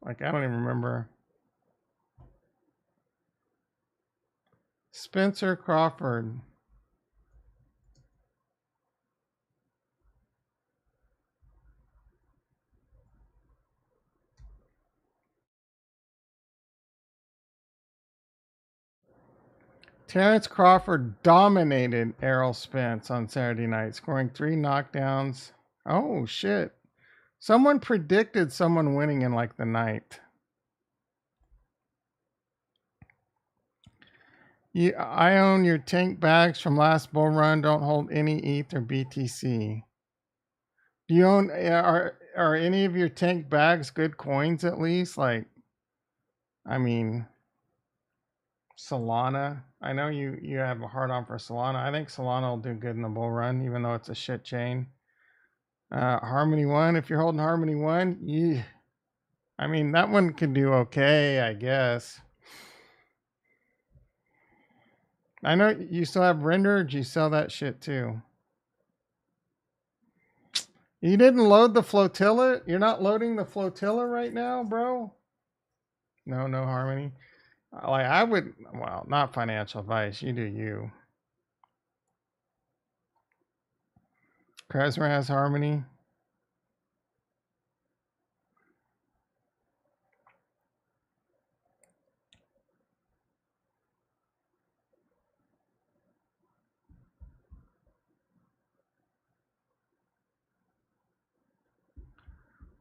Like, I don't even remember. Spencer Crawford. Terrence Crawford dominated Errol Spence on Saturday night, scoring 3 knockdowns. Oh, shit. Someone predicted someone winning in like the ninth. I own your tank bags from last bull run. Don't hold any ETH or BTC. Do you own are any of your tank bags good coins at least? Like, I mean, Solana. I know you have a hard on for Solana. I think Solana will do good in the bull run, even though it's a shit chain. Harmony One. If you're holding Harmony One, I mean that one could do okay, I guess. I know you still have Render. Or do you sell that shit too? You didn't load the flotilla? You're not loading the flotilla right now, bro? No, no Harmony. Like I would, well, not financial advice. You do you. Trezor has Harmony.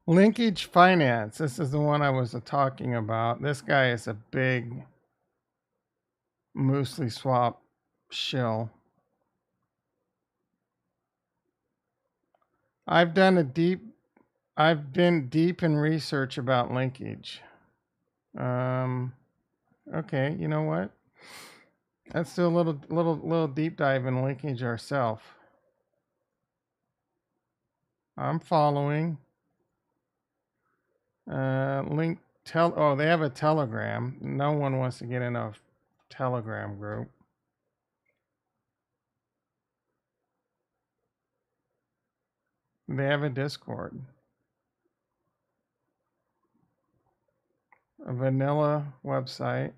Linkage Finance. This is the one I was talking about. This guy is a big Moosely swap shill. I've been deep in research about linkage. Okay, you know what? Let's do a little deep dive in linkage ourselves. I'm following. Oh, they have a Telegram. No one wants to get in a Telegram group. They have a Discord. A vanilla website.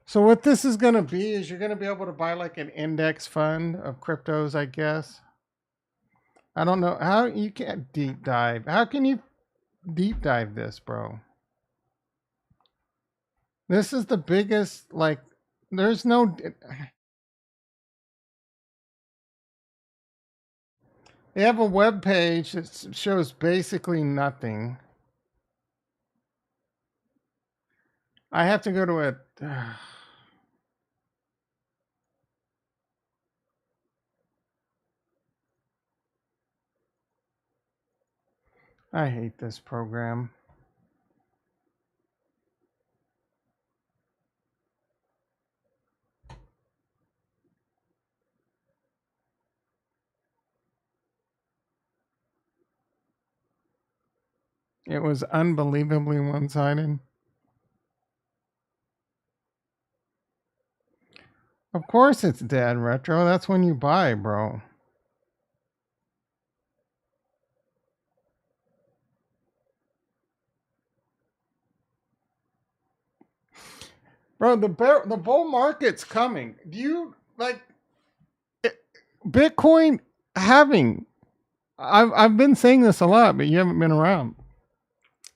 So what this is going to be is you're going to be able to buy like an index fund of cryptos, I guess. I don't know how you can't deep dive. How can you deep dive this, bro? This is the biggest, like, there's no. They have a web page that shows basically nothing. I have to go to it. I hate this program. It was unbelievably one-sided. Of course it's dead, Retro. That's when you buy, bro. Bro, the bull market's coming. Do you like Bitcoin having? I've been saying this a lot, but you haven't been around.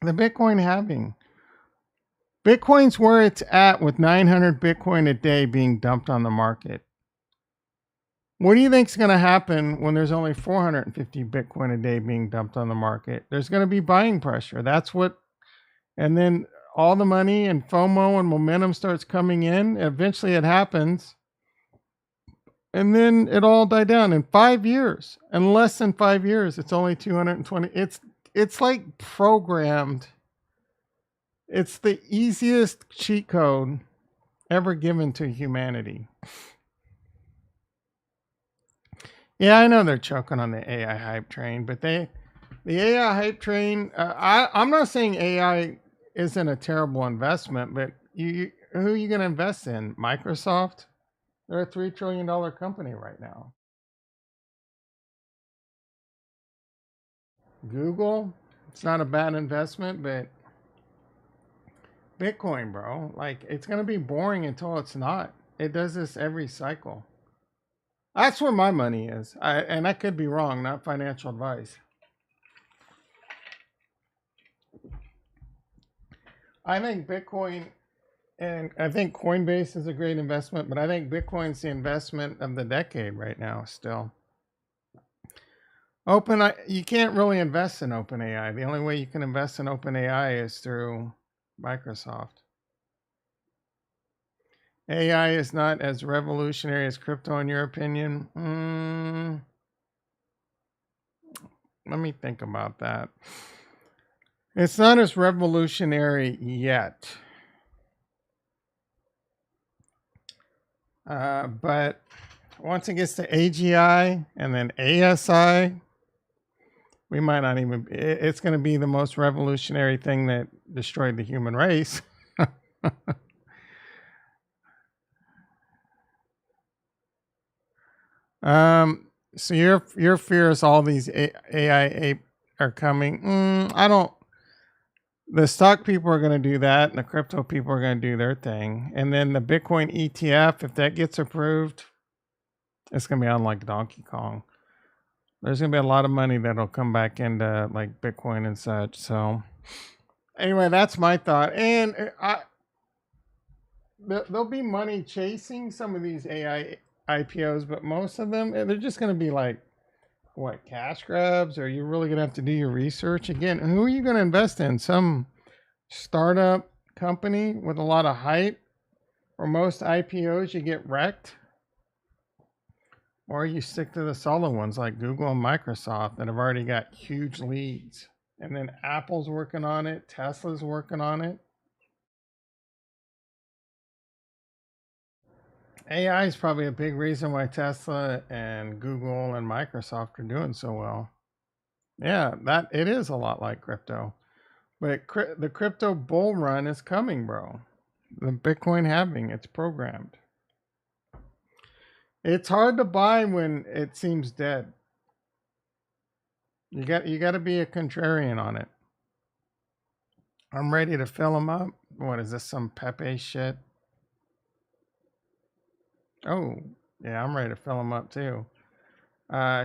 The Bitcoin halving. Bitcoin's where it's at with 900 Bitcoin a day being dumped on the market. What do you think's going to happen when there's only 450 Bitcoin a day being dumped on the market? There's going to be buying pressure. That's what, and then all the money and FOMO and momentum starts coming in. Eventually it happens. And then it all died down in 5 years. In less than 5 years, it's only 220. It's like programmed. It's the easiest cheat code ever given to humanity. Yeah, I know they're choking on the AI hype train, but the AI hype train. I'm not saying AI isn't a terrible investment, but who are you going to invest in? Microsoft? They're a $3 trillion company right now. Google? It's not a bad investment, but Bitcoin, bro, like it's going to be boring until it's not. It does this every cycle. That's where my money is. And I could be wrong, not financial advice. I think Bitcoin and I think Coinbase is a great investment, but I think Bitcoin's the investment of the decade right now still. You can't really invest in OpenAI. The only way you can invest in OpenAI is through Microsoft. AI is not as revolutionary as crypto in your opinion? Let me think about that. It's not as revolutionary yet. But once it gets to AGI and then ASI, we might not even. It's going to be the most revolutionary thing that destroyed the human race. So your fear is all these AI are coming. I don't. The stock people are going to do that, and the crypto people are going to do their thing, and then the Bitcoin ETF, if that gets approved, it's going to be on like Donkey Kong. There's going to be a lot of money that'll come back into like Bitcoin and such. So anyway, that's my thought, and there'll be money chasing some of these AI IPOs, but most of them they're just going to be like what, cash grabs, or you're really going to have to do your research again. Who are you going to invest in? Some startup company with a lot of hype, or most IPOs you get wrecked, or you stick to the solid ones like Google and Microsoft that have already got huge leads, and then Apple's working on it, Tesla's working on it. AI is probably a big reason why Tesla and Google and Microsoft are doing so well. Yeah, that it is a lot like crypto. But the crypto bull run is coming, bro. The Bitcoin halving, it's programmed. It's hard to buy when it seems dead. You got to be a contrarian on it. I'm ready to fill them up. What is this, some Pepe shit? Oh, yeah, I'm ready to fill them up too.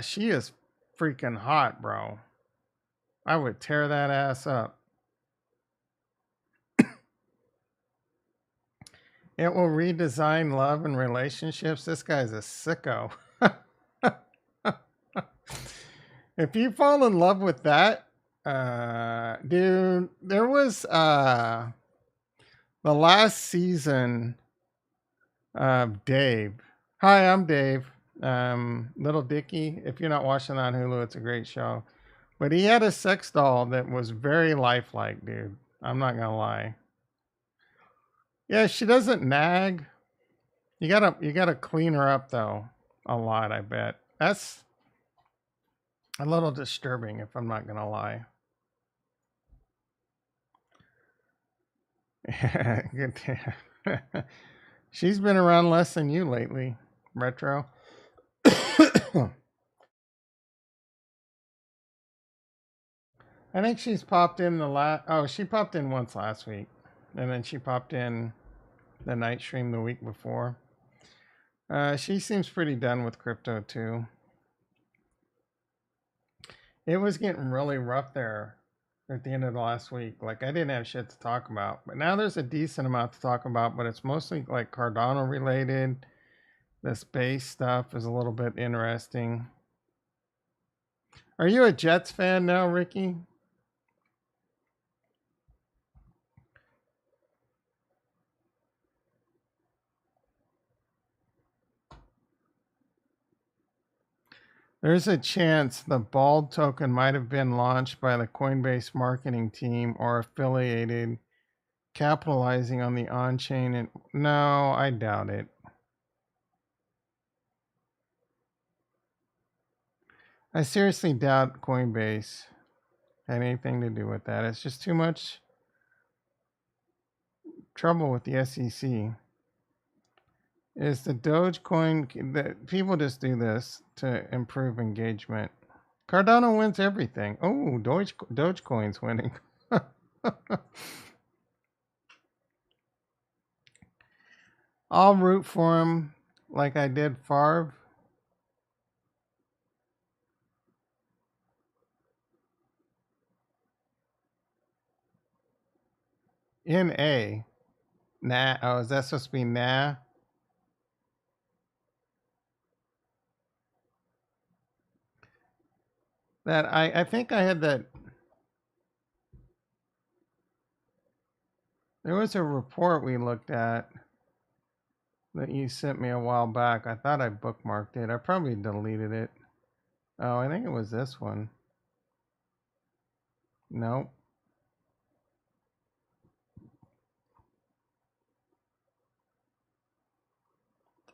She is freaking hot, bro. I would tear that ass up. It will redesign love and relationships. This guy's a sicko. If you fall in love with that, dude, there was the last season of Dave. Hi, I'm Dave. Little Dicky. If you're not watching on Hulu, it's a great show. But he had a sex doll that was very lifelike, dude. I'm not gonna lie. Yeah, she doesn't nag. You gotta clean her up though, a lot. I bet that's a little disturbing, if I'm not gonna lie. Good. She's been around less than you lately, Retro. I think she's popped in the last. Oh, she popped in once last week, and then she popped in the night stream the week before. She seems pretty done with crypto too. It was getting really rough there at the end of the last week. Like I didn't have shit to talk about, but now there's a decent amount to talk about. But it's mostly like Cardano related. The space stuff is a little bit interesting. Are you a Jets fan now, Ricky? There's a chance the Bald token might have been launched by the Coinbase marketing team or affiliated, capitalizing on the on-chain. And no, I doubt it. I seriously doubt Coinbase had anything to do with that. It's just too much trouble with the SEC. Is the Dogecoin that people just do this to improve engagement? Cardano wins everything. Oh, Dogecoin's winning. I'll root for him like I did Favre. NA. Nah. Oh, is that supposed to be nah? That I think I had that. There was a report we looked at that you sent me a while back. I thought I bookmarked it. I probably deleted it. Oh, I think it was this one. Nope.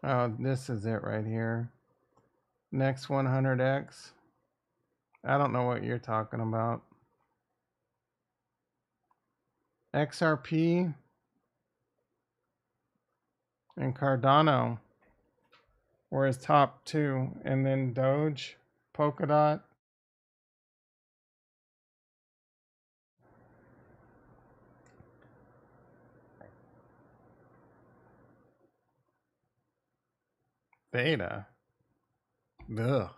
Oh, this is it right here. Next 100x. I don't know what you're talking about. XRP and Cardano were his top two, and then Doge, Polkadot. Beta. Ugh.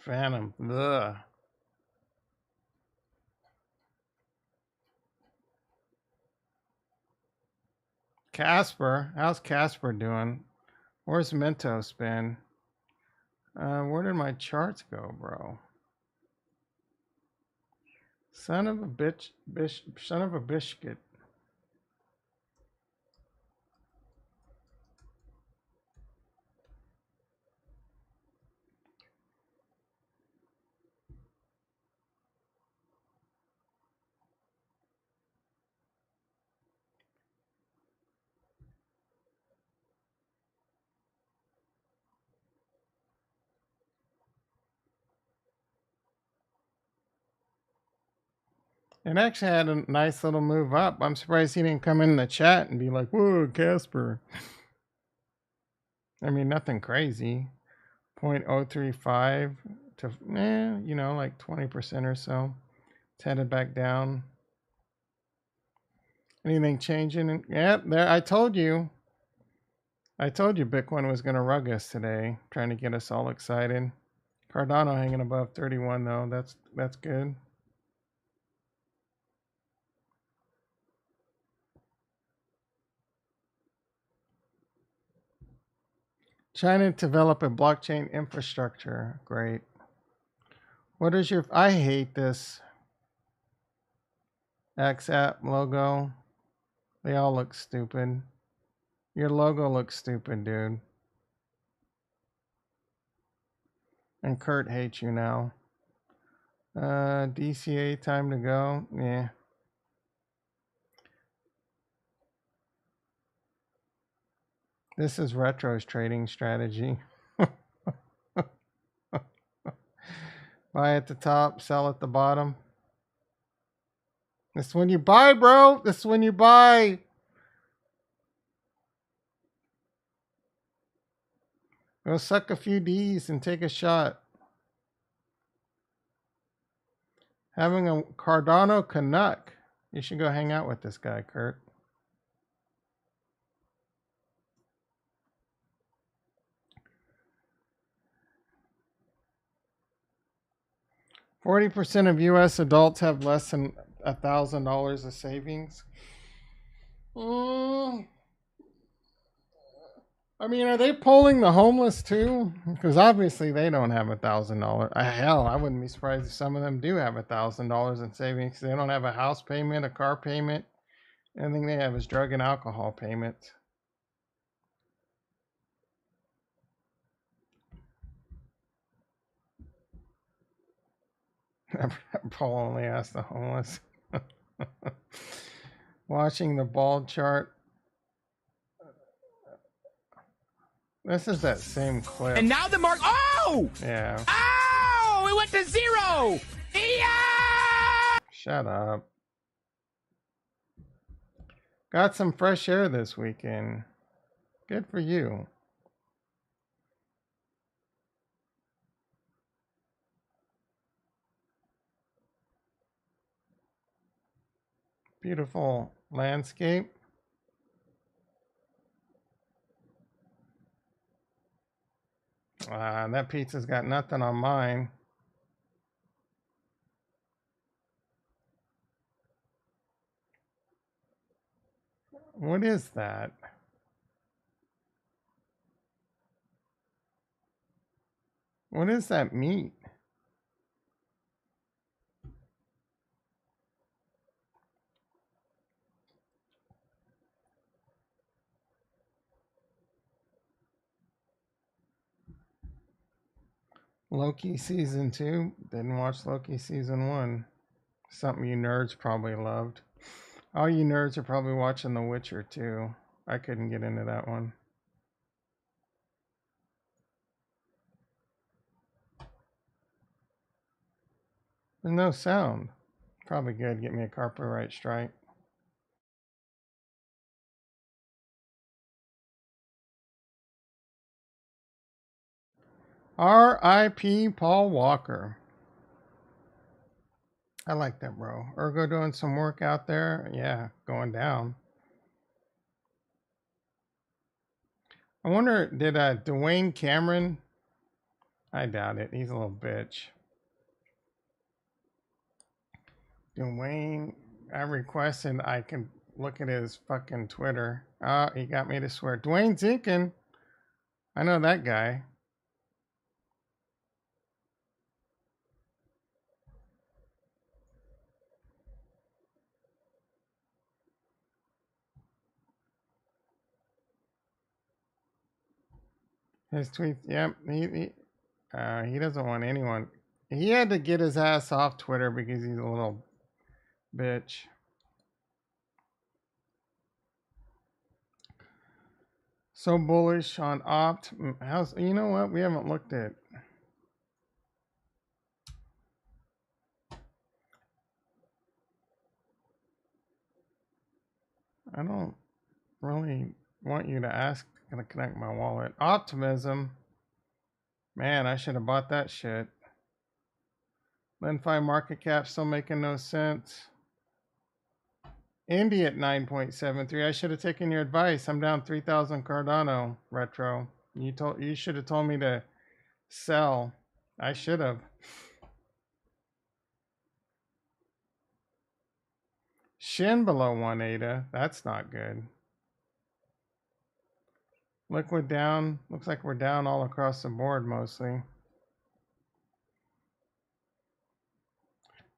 Phantom. Ugh. Casper. How's Casper doing? Where's Mentos been? Where did my charts go, bro? Son of a bitch. Son of a biscuit. It actually had a nice little move up. I'm surprised he didn't come in the chat and be like, whoa, Casper. I mean, nothing crazy. 0.035 to, like 20% or so. It's headed back down. Anything changing? Yep, there. I told you Bitcoin was going to rug us today, trying to get us all excited. Cardano hanging above 31 though. That's good. China to develop a blockchain infrastructure. Great. What is your? I hate this X app logo. They all look stupid. Your logo looks stupid, dude. And Kurt hates you now. DCA time to go. Yeah. This is Retro's trading strategy. Buy at the top, sell at the bottom. This is when you buy, bro. This is when you buy. Go suck a few D's and take a shot. Having a Cardano Canuck. You should go hang out with this guy, Kurt. %40 of U.S. adults have less than $1,000 of savings. I mean, are they polling the homeless too? Because obviously they don't have $1,000. Hell, I wouldn't be surprised if some of them do have $1,000 in savings. They don't have a house payment, a car payment. Anything they have is drug and alcohol payments. Paul only asked the homeless. Watching the bald chart. This is that same clip. And now the mark. Oh! Yeah. Oh! It went to zero! Yeah! Shut up. Got some fresh air this weekend. Good for you. Beautiful landscape. That pizza's got nothing on mine. What is that? What is that meat? Loki season 2. Didn't watch Loki season 1. Something you nerds probably loved. All you nerds are probably watching The Witcher too. I couldn't get into that one. There's no sound. Probably good. Get me a copyright strike. R.I.P. Paul Walker. I like that, bro. Ergo doing some work out there. Yeah, going down. I wonder, did Dwayne Cameron? I doubt it. He's a little bitch. Dwayne, I requested I can look at his fucking Twitter. Oh, he got me to swear. Dwayne Zinkin. I know that guy. His tweets, yep. He doesn't want anyone. He had to get his ass off Twitter because he's a little bitch. So bullish on opt. How's, you know what? We haven't looked at. I don't really want you to ask to connect my wallet. Optimism. Man, I should have bought that shit. Linfi market cap still making no sense. Indy at 9.73. I should have taken your advice. I'm down 3,000 Cardano retro. You should have told me to sell. I should have. Shin below 1 That's not good. Liquid down. Looks like we're down all across the board mostly.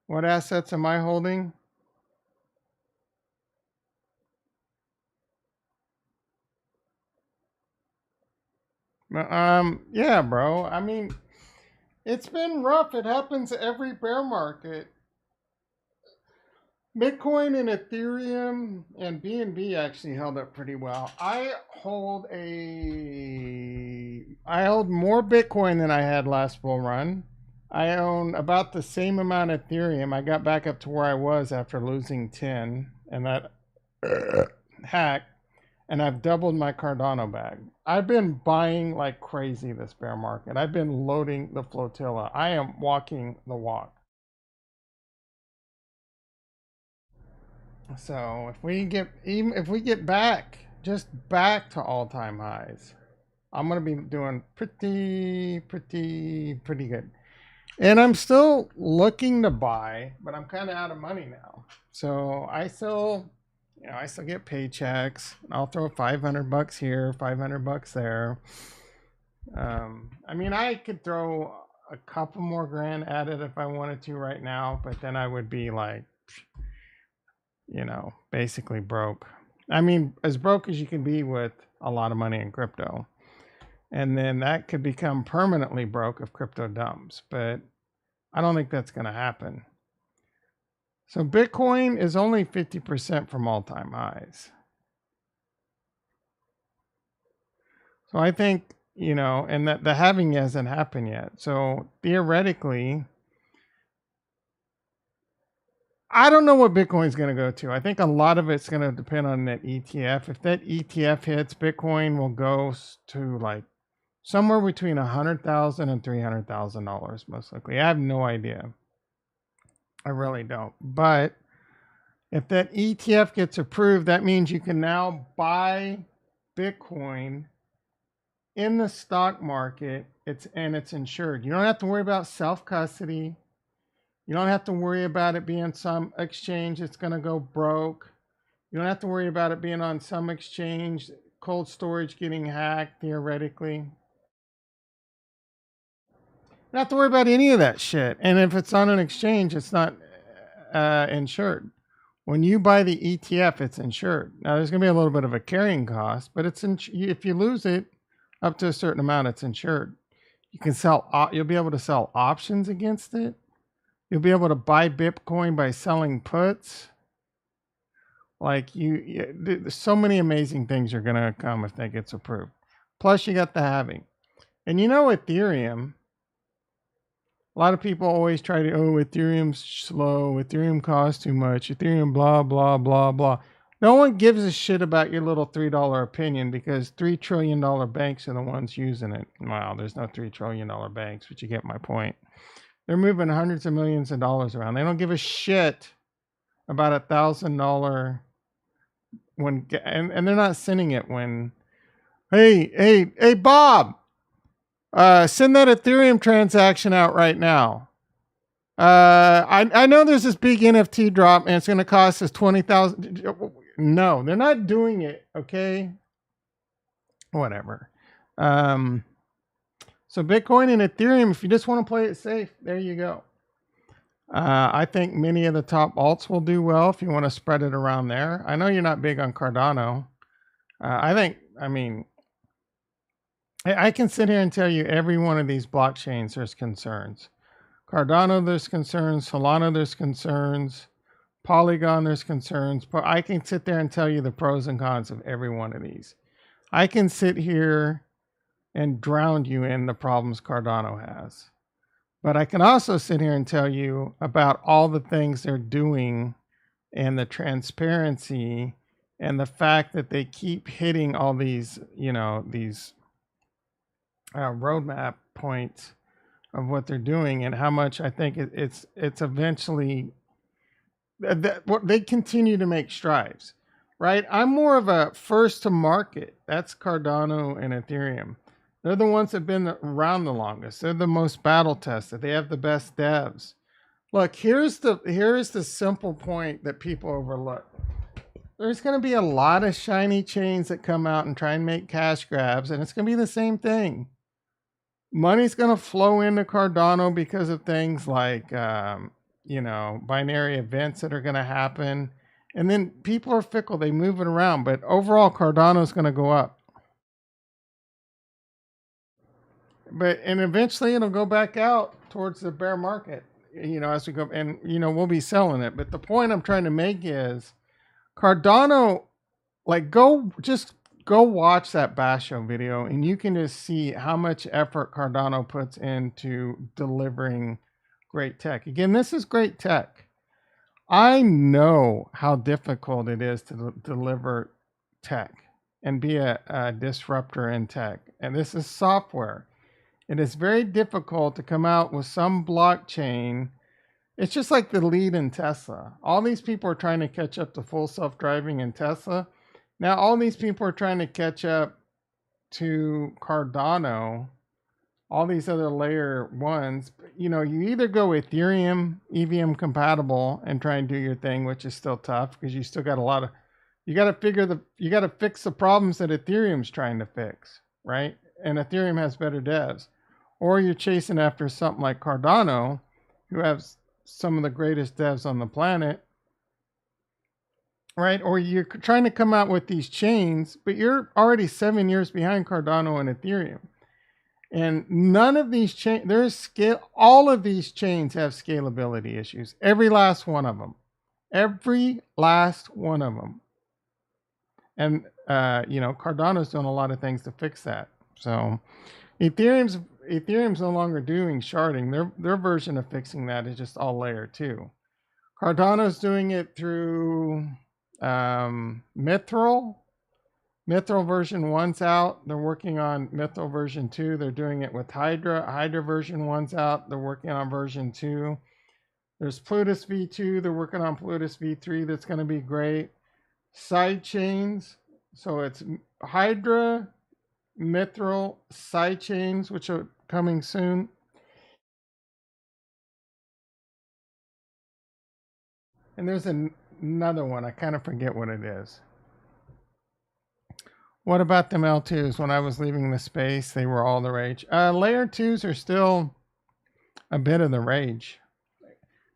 What assets am I holding? Yeah, bro. I mean, it's been rough. It happens every bear market. Bitcoin and Ethereum and BNB actually held up pretty well. I hold more Bitcoin than I had last bull run. I own about the same amount of Ethereum. I got back up to where I was after losing 10 and that hack, and I've doubled my Cardano bag. I've been buying like crazy this bear market. I've been loading the flotilla. I am walking the walk. So if we get back to all-time highs, I'm gonna be doing pretty good. And I'm still looking to buy, but I'm kind of out of money now. So I still get paychecks. I'll throw $500 here, $500 there. I mean, I could throw a couple more grand at it if I wanted to right now, but then I would be like, basically broke. I mean, as broke as you can be with a lot of money in crypto. And then that could become permanently broke if crypto dumps. But I don't think that's going to happen. So Bitcoin is only 50% from all-time highs. So I think, and that the halving hasn't happened yet. So theoretically, I don't know what Bitcoin's going to go to. I think a lot of it's going to depend on that ETF. If that ETF hits, Bitcoin will go to like somewhere between $100,000 and $300,000 most likely. I have no idea. I really don't. But if that ETF gets approved, that means you can now buy Bitcoin in the stock market. It's insured. You don't have to worry about self-custody. You don't have to worry about it being some exchange that's going to go broke. You don't have to worry about it being on some exchange, cold storage getting hacked, theoretically. You don't have to worry about any of that shit. And if it's on an exchange, it's not insured. When you buy the ETF, it's insured. Now, there's going to be a little bit of a carrying cost, but if you lose it up to a certain amount, it's insured. You can you'll be able to sell options against it. You'll be able to buy Bitcoin by selling puts. Like there's so many amazing things are going to come if that gets approved. Plus, you got the halving. And Ethereum, a lot of people always try to, Ethereum's slow, Ethereum costs too much, Ethereum blah, blah, blah, blah. No one gives a shit about your little $3 opinion because $3 trillion banks are the ones using it. Well, there's no $3 trillion banks, but you get my point. They're moving hundreds of millions of dollars around. They don't give a shit about $1,000 and they're not sending it when, hey, Bob, send that Ethereum transaction out right now. I know there's this big NFT drop and it's going to cost us 20,000. No, they're not doing it. Okay. Whatever. So Bitcoin and Ethereum, if you just want to play it safe, there you go. I think many of the top alts will do well if you want to spread it around there. I know you're not big on Cardano. I can sit here and tell you every one of these blockchains there's concerns. Cardano, there's concerns. Solana, there's concerns. Polygon, there's concerns. But I can sit there and tell you the pros and cons of every one of these. I can sit here and drown you in the problems Cardano has. But I can also sit here and tell you about all the things they're doing and the transparency and the fact that they keep hitting all these, these roadmap points of what they're doing and how much I think it's eventually they continue to make strides, right? I'm more of a first to market. That's Cardano and Ethereum. They're the ones that have been around the longest. They're the most battle tested. They have the best devs. Look, here's the simple point that people overlook. There's going to be a lot of shiny chains that come out and try and make cash grabs, and it's going to be the same thing. Money's going to flow into Cardano because of things like, binary events that are going to happen. And then people are fickle. They move it around. But overall, Cardano is going to go up. And eventually it'll go back out towards the bear market, as we go. And, we'll be selling it. But the point I'm trying to make is Cardano, go watch that Basho video and you can just see how much effort Cardano puts into delivering great tech. Again, this is great tech. I know how difficult it is to deliver tech and be a disruptor in tech. And this is software. It is very difficult to come out with some blockchain. It's just like the lead in Tesla. All these people are trying to catch up to full self-driving in Tesla. Now, all these people are trying to catch up to Cardano, all these other layer ones. You either go Ethereum, EVM compatible, and try and do your thing, which is still tough because you still got you got to fix the problems that Ethereum's trying to fix, right? And Ethereum has better devs. Or you're chasing after something like Cardano, who has some of the greatest devs on the planet, right? Or you're trying to come out with these chains, but you're already 7 years behind Cardano and Ethereum. And none of these all of these chains have scalability issues. Every last one of them. Every last one of them. And, Cardano's doing a lot of things to fix that. So Ethereum's no longer doing sharding. Their version of fixing that is just all layer 2. Cardano's doing it through Mithril. Mithril version 1's out. They're working on Mithril version 2. They're doing it with Hydra. Hydra version 1's out. They're working on version 2. There's Plutus V2. They're working on Plutus V3. That's going to be great. Side chains. So it's Hydra, Mithril, side chains, which are coming soon. And there's another one. I kind of forget what it is. What about them L2s? When I was leaving the space, they were all the rage. Layer 2s are still a bit of the rage.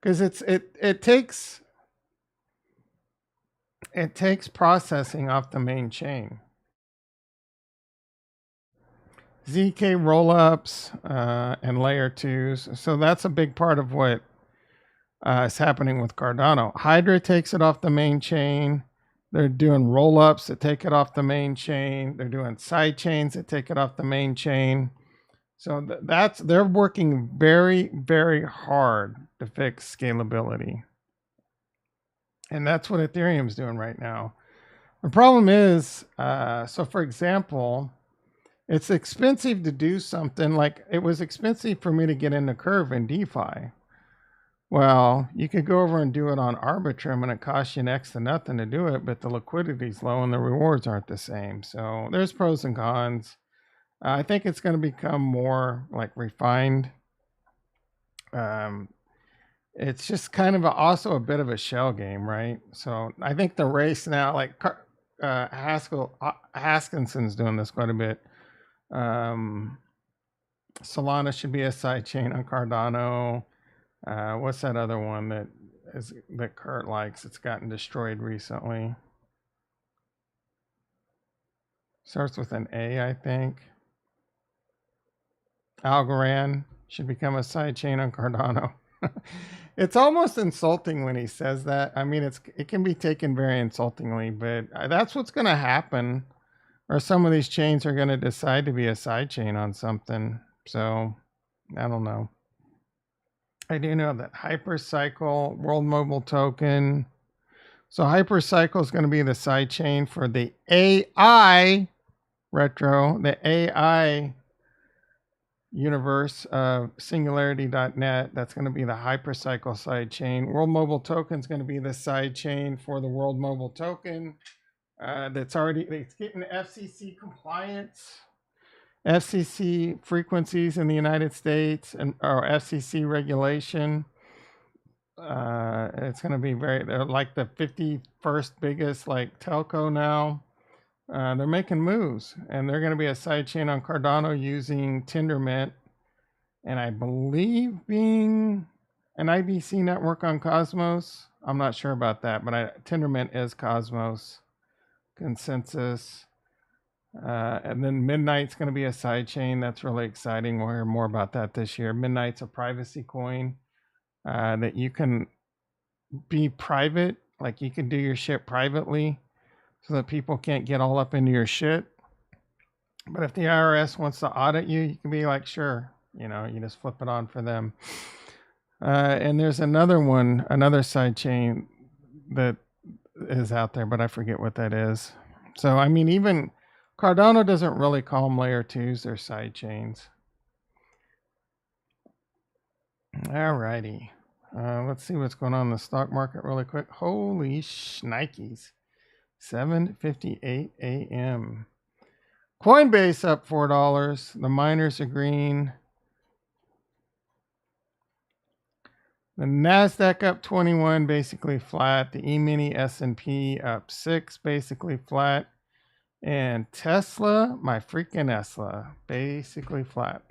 Because it takes processing off the main chain. ZK rollups and layer 2s. So that's a big part of what is happening with Cardano. Hydra takes it off the main chain. They're doing rollups that take it off the main chain. They're doing side chains that take it off the main chain. So they're working very, very hard to fix scalability. And that's what Ethereum's doing right now. The problem is, so for example, it's expensive to do something like it was expensive for me to get into Curve in DeFi. Well, you could go over and do it on Arbitrum and it costs you next to nothing to do it, but the liquidity's low and the rewards aren't the same. So there's pros and cons. I think it's going to become more like refined. It's just kind of also a bit of a shell game, right? So I think the race now, like Haskinson's doing this quite a bit. Solana should be a side chain on Cardano. What's that other one that Kurt likes? It's gotten destroyed recently. Starts with an A, I think. Algorand should become a side chain on Cardano. It's almost insulting when he says that. I mean, it can be taken very insultingly, but that's what's going to happen. Or some of these chains are going to decide to be a side chain on something. So, I don't know. I do know that Hypercycle, World Mobile Token. So Hypercycle is going to be the side chain for the AI retro, the AI universe of Singularity.net. That's going to be the Hypercycle side chain. World Mobile Token is going to be the side chain for the World Mobile Token. It's getting FCC compliance, FCC frequencies in the United States, or FCC regulation. It's going to be they're like the 51st biggest like telco now. They're making moves, and they're going to be a side chain on Cardano using Tendermint, and I believe being an IBC network on Cosmos. I'm not sure about that, but Tendermint is Cosmos consensus. And then Midnight's going to be a side chain. That's really exciting. We'll hear more about that this year. Midnight's a privacy coin that you can be private, like you can do your shit privately, so that people can't get all up into your shit. But if the IRS wants to audit you, you can be like, sure, you just flip it on for them. And there's another side chain that is out there, but I forget what that is. So, I mean, even Cardano doesn't really call them layer 2s, they're side chains. All righty. Let's see what's going on in the stock market really quick. Holy shnikes. 7:58 a.m. Coinbase up $4. The miners are green. The Nasdaq up 21, basically flat. The E-mini S&P up 6, basically flat. And Tesla, my freaking Tesla, basically flat.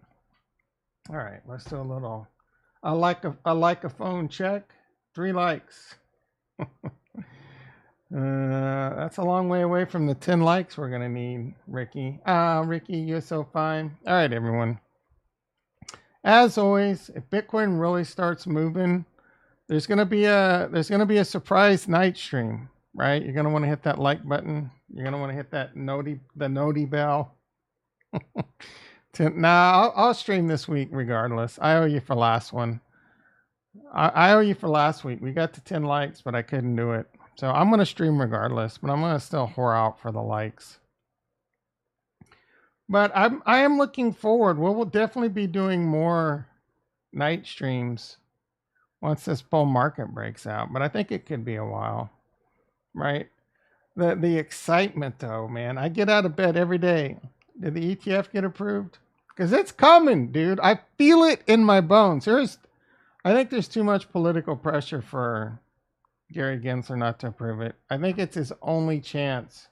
All right, let's do a little. I like a phone check. 3 likes. That's a long way away from the 10 likes we're gonna need, Ricky. Ricky, you're so fine. All right, everyone. As always, if Bitcoin really starts moving, there's gonna be a surprise night stream, right? You're gonna want to hit that like button. You're gonna want to hit that noti bell. I'll stream this week regardless. I owe you for last one. I owe you for last week. We got to 10 likes, but I couldn't do it. So I'm going to stream regardless, but I'm going to still whore out for the likes. But I am looking forward. We'll definitely be doing more night streams once this bull market breaks out. But I think it could be a while, right? The excitement, though, man. I get out of bed every day. Did the ETF get approved? Because it's coming, dude. I feel it in my bones. I think there's too much political pressure for Gary Gensler not to approve it. I think it's his only chance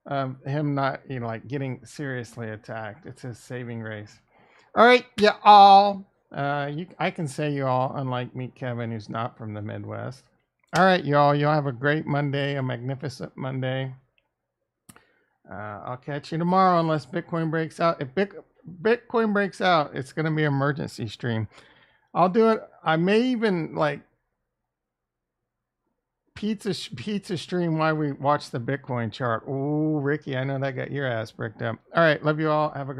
of him not, getting seriously attacked. It's his saving grace. All right, you all. I can say you all, unlike Meet Kevin, who's not from the Midwest. All right, y'all. You'll have a great Monday, a magnificent Monday. I'll catch you tomorrow unless Bitcoin breaks out. If Bitcoin breaks out, it's going to be an emergency stream. I'll do it. I may even like pizza stream while we watch the Bitcoin chart. Oh, Ricky, I know that got your ass bricked up. All right. Love you all. Have a great